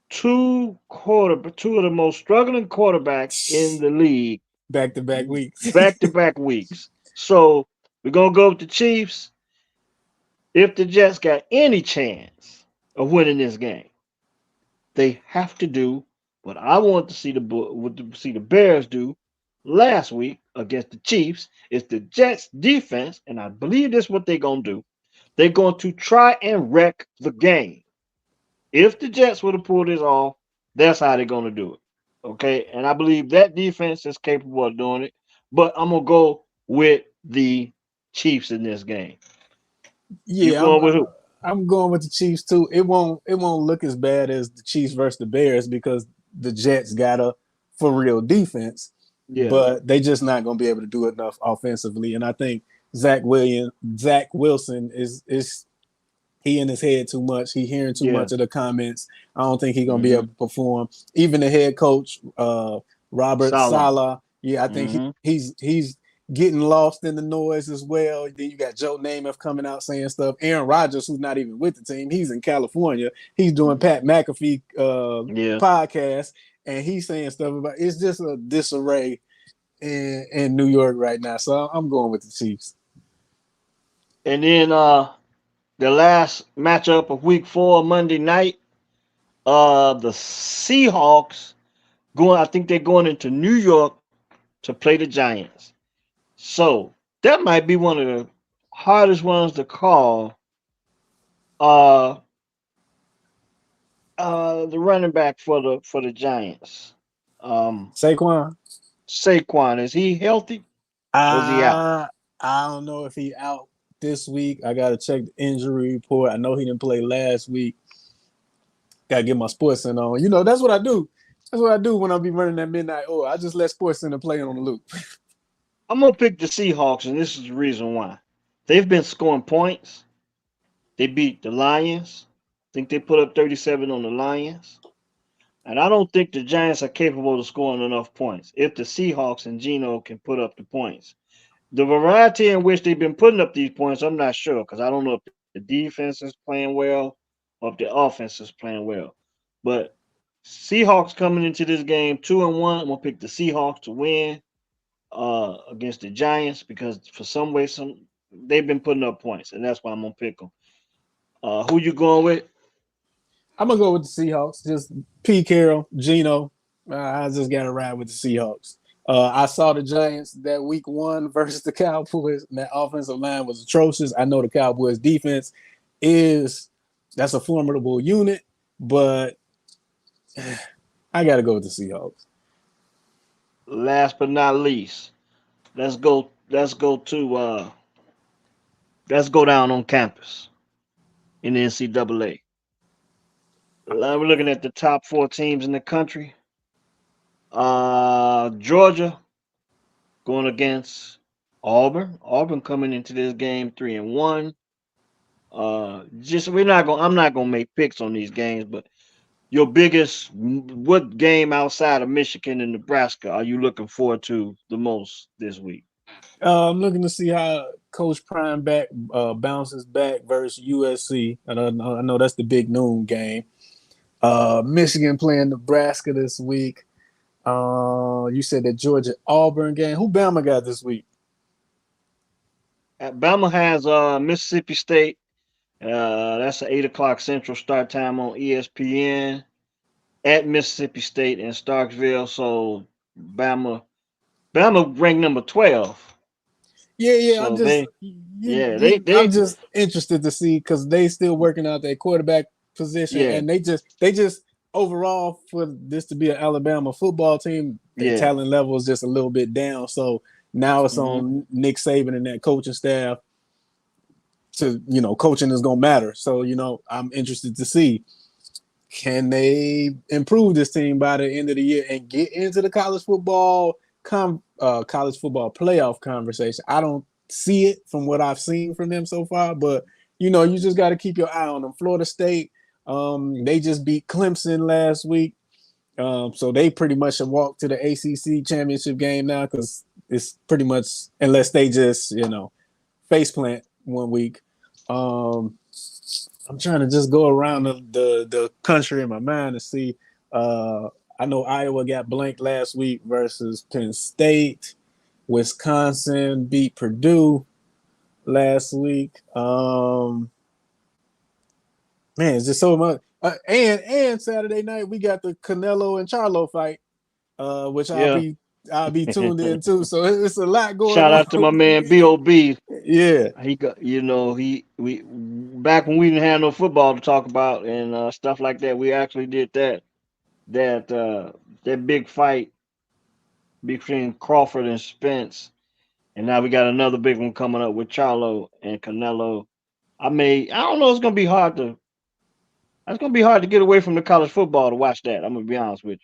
two of the most struggling quarterbacks in the league back to back weeks. back to back weeks. So we're gonna go with the Chiefs if the Jets got any chance of winning this game. They have to do what I want to see the Bears do last week against the Chiefs. Is the Jets defense, and I believe this is what they're gonna do. They're going to try and wreck the game. If the Jets would have pulled this off, that's how they're gonna do it. Okay, and I believe that defense is capable of doing it. But I'm gonna go with the Chiefs in this game. You Yeah, going with who? I'm going with the Chiefs too. It won't look as bad as the Chiefs versus the Bears because the Jets got a for real defense, Yeah, but they just not going to be able to do enough offensively. And I think Zach Wilson is he in his head too much. He hearing too yeah. much of the comments. I don't think he's gonna be able Mm-hmm. to perform. Even the head coach, Robert Salah. Sala, yeah, I think Mm-hmm. he's getting lost in the noise as well. Then you got Joe Namath coming out saying stuff. Aaron Rodgers, who's not even with the team, he's in California. He's doing Pat McAfee Yeah. podcast, and he's saying stuff about it's just a disarray in New York right now. So I'm going with the Chiefs. And then the last matchup of week 4, Monday night, the Seahawks I think they're going into New York to play the Giants. So that might be one of the hardest ones to call. Uh, the running back for the Giants. Um, Saquon. Saquon, is he healthy or is he out? I I don't know if he out this week. I gotta check the injury report. I know he didn't play last week. Gotta get my sports center on. You know, that's what I do. That's what I do when I be running that midnight oil. I just let sports center play on the loop. I'm gonna pick the Seahawks, and this is the reason why. They've been scoring points. They beat the Lions. I think they put up 37 on the Lions. And I don't think the Giants are capable of scoring enough points if the Seahawks and Geno can put up the points. The variety in which they've been putting up these points, I'm not sure because I don't know if the defense is playing well or if the offense is playing well. But Seahawks coming into this game 2-1. I'm gonna pick the Seahawks to win against the Giants because for some way they've been putting up points, and that's why I'm gonna pick them. Who you going with? I'm gonna go with the Seahawks. Just Pete Carroll, Geno. I just gotta ride with the Seahawks. I saw the Giants that week one versus the Cowboys, and that offensive line was atrocious. I know the Cowboys defense is that's a formidable unit, but I gotta go with the Seahawks. Last but not least, let's go. Let's go down on campus in the NCAA. We're looking at the top four teams in the country. Georgia going against Auburn. Auburn coming into this game 3-1. Just we're not going. I'm not going to make picks on these games, but your biggest what game outside of Michigan and Nebraska are you looking forward to the most this week? I'm looking to see how Coach Prime back bounces back versus USC. I know that's the big noon game. Michigan playing Nebraska this week. You said that Georgia Auburn game. Who Bama got this week? Alabama has Mississippi State. That's an 8 o'clock Central start time on ESPN at Mississippi State in Starksville. So Bama, Bama ranked number 12. Yeah, yeah. So they, yeah, I'm just interested to see because they still working out their quarterback position, yeah, and they just overall for this to be an Alabama football team, their yeah. talent level is just a little bit down. So now it's Hmm. on Nick Saban and that coaching staff to coaching is gonna matter. So I'm interested to see can they improve this team by the end of the year and get into the college football playoff conversation. I don't see it from what I've seen from them so far, but you just got to keep your eye on them. Florida State, they just beat Clemson last week, so they pretty much have walked to the ACC championship game now because it's pretty much unless they just face plant one week. Um, I'm trying to just go around the country in my mind to see. Uh, I know Iowa got blanked last week versus Penn State. Wisconsin beat Purdue last week. Man, it's just so much. And Saturday night we got the Canelo and Charlo fight, which Yeah. I'll be tuned in too. So it's a lot going Shout on. out to my man Bob. Yeah. He got he we back when we didn't have no football to talk about and stuff like that. We actually did that that big fight between Crawford and Spence, and now we got another big one coming up with Charlo and Canelo. I don't know. It's gonna be hard to get away from the college football to watch that. I'm gonna be honest with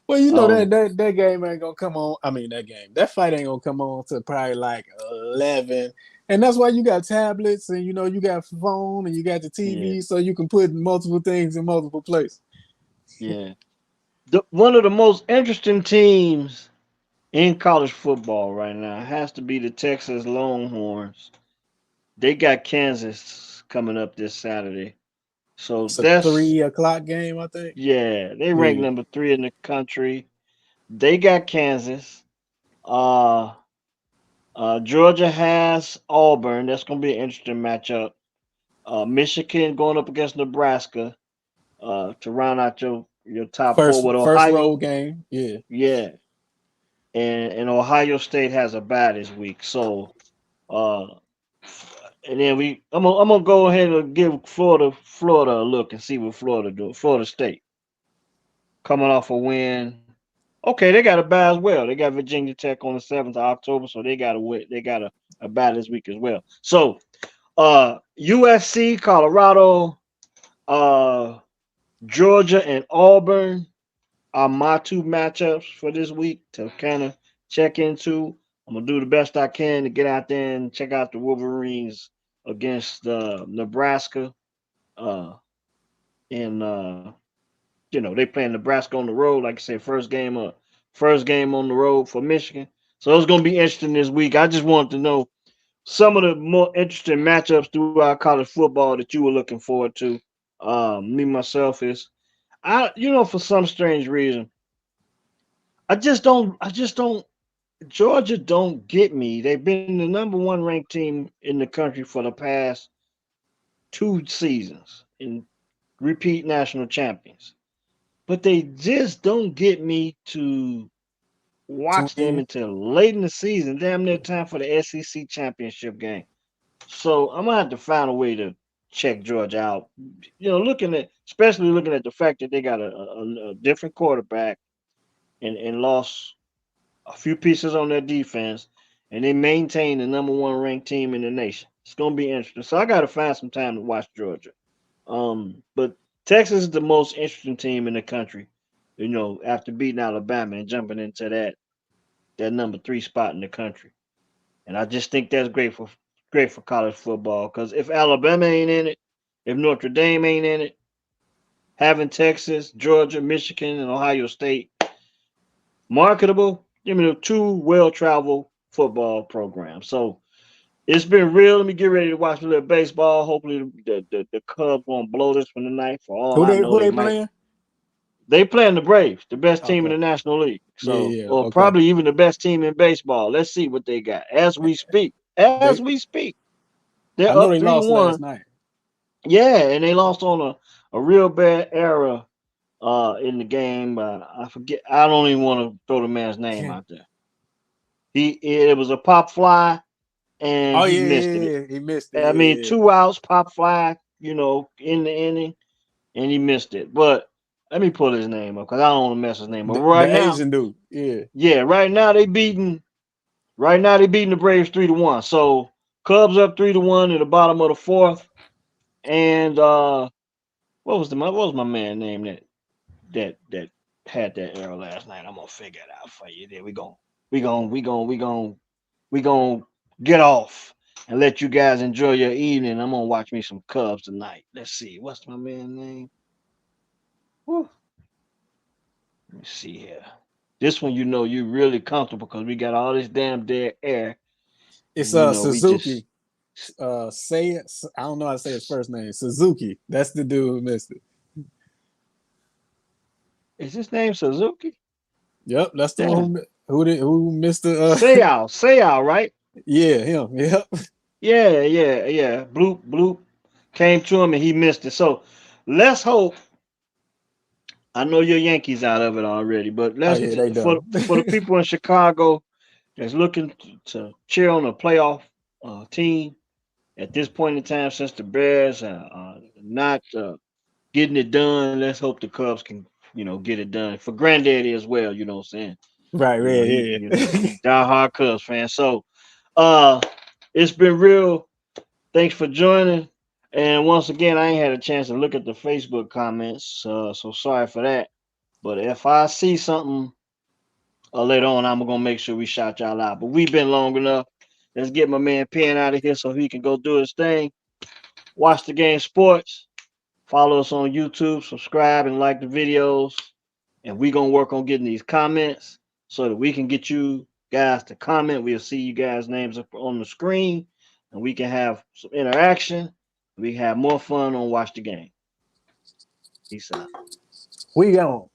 Well, you. that game ain't gonna come on. I mean, that fight ain't gonna come on to probably like 11, and that's why you got tablets and you got phone and you got the Yeah, TV, so you can put multiple things in multiple places. yeah. One of the most interesting teams in college football right now has to be the Texas Longhorns. They got Kansas coming up this Saturday. So It's a that's 3 o'clock game, I think. yeah, they rank Yeah. number 3 in the country. They got Kansas. Uh Georgia has Auburn. That's gonna be an interesting matchup. Michigan going up against Nebraska to round out your top four First with first Ohio. road game. Yeah. Yeah, and Ohio State has a bye this week. So uh, and then I'm gonna go ahead and give Florida a look and see what Florida do. Florida State coming off a win. Okay, they got a bye as well. They got Virginia Tech on the 7th of October, so they got a win. They got a bye this week as well. So USC, Colorado, uh, Georgia, and Auburn are my two matchups for this week to kind of check into. I'm gonna do the best I can to get out there and check out the Wolverines against Nebraska. Uh, and they playing Nebraska on the road. Like I said, first game on the road for Michigan. So it's gonna be interesting this week. I just wanted to know some of the more interesting matchups throughout college football that you were looking forward to. Me myself is for some strange reason, I just don't Georgia don't get me. They've been the number one ranked team in the country for the past 2 seasons and repeat national champions. But they just don't get me to To watch them win. until late in the season, damn near time for the SEC championship game. So I'm gonna have to find a way to check Georgia out. Especially looking at the fact that they got a different quarterback and lost a few pieces on their defense, and they maintain the number one ranked team in the nation. It's gonna be interesting. So I gotta find some time to watch Georgia. But Texas is the most interesting team in the country. After beating Alabama and jumping into that number 3 spot in the country, and I just think that's great for college football. Because if Alabama ain't in it, if Notre Dame ain't in it, having Texas, Georgia, Michigan, and Ohio State marketable, give me the two well-traveled football programs. So it's been real. Let me get ready to watch a little baseball. Hopefully the Cubs won't blow this one tonight. For all Who I they know, who they they might. playing? They playing the Braves, the best team in Okay. the National League. Yeah, So, yeah. or Okay. probably even the best team in baseball. Let's see what they got as we speak. As They we speak, they're I up know three they to lost one. last night. Yeah, and they lost on a real bad error in the game. I forget. I don't even want to throw the man's name Can out there. It was a pop fly and Oh he yeah, missed yeah, it. yeah. He missed it. I mean, Yeah, 2 outs, pop fly, in the inning, and he missed it. But let me pull his name up because I don't want to mess his name yeah. up. The Asian dude. Yeah. Yeah, right now they beating the Braves 3-1. So Cubs up 3-1 in the bottom of the fourth. And what was my man name that had that error last night? I'm gonna figure it out for you. There we gonna get off and let you guys enjoy your evening. I'm gonna watch me some Cubs tonight. Let's see, what's my man name? Whew, let me see here. This one, you really comfortable because we got all this damn dead air, It's and we just. Suzuki. Say it. I don't know how to say his first name. Suzuki. That's the dude who missed it. Is his name Suzuki? Yep, that's the Damn, one who missed the. Sayal, right? Yeah, him. Yep. Yeah, yeah, yeah. Bloop, bloop came to him and he missed it. So let's hope. I know your Yankees out of it already, but Oh let's yeah, they for done. for the people in Chicago that's looking to cheer on a playoff team at this point in time, since the Bears are not getting it done. Let's hope the Cubs can, get it done for Granddaddy as well. You know what I'm saying? Right, He, yeah, yeah. he diehard Cubs fan. So, uh, it's been real. Thanks for joining. And once again, I ain't had a chance to look at the Facebook comments, so sorry for that. But if I see something later on, I'm gonna make sure we shout y'all out. But we've been long enough. Let's get my man Penn out of here so he can go do his thing. Watch the game sports. Follow us on YouTube. Subscribe and like the videos. And we gonna work on getting these comments so that we can get you guys to comment. We'll see you guys' names up on the screen, and we can have some interaction. We can have more fun on Watch the Game. Peace out. We gone.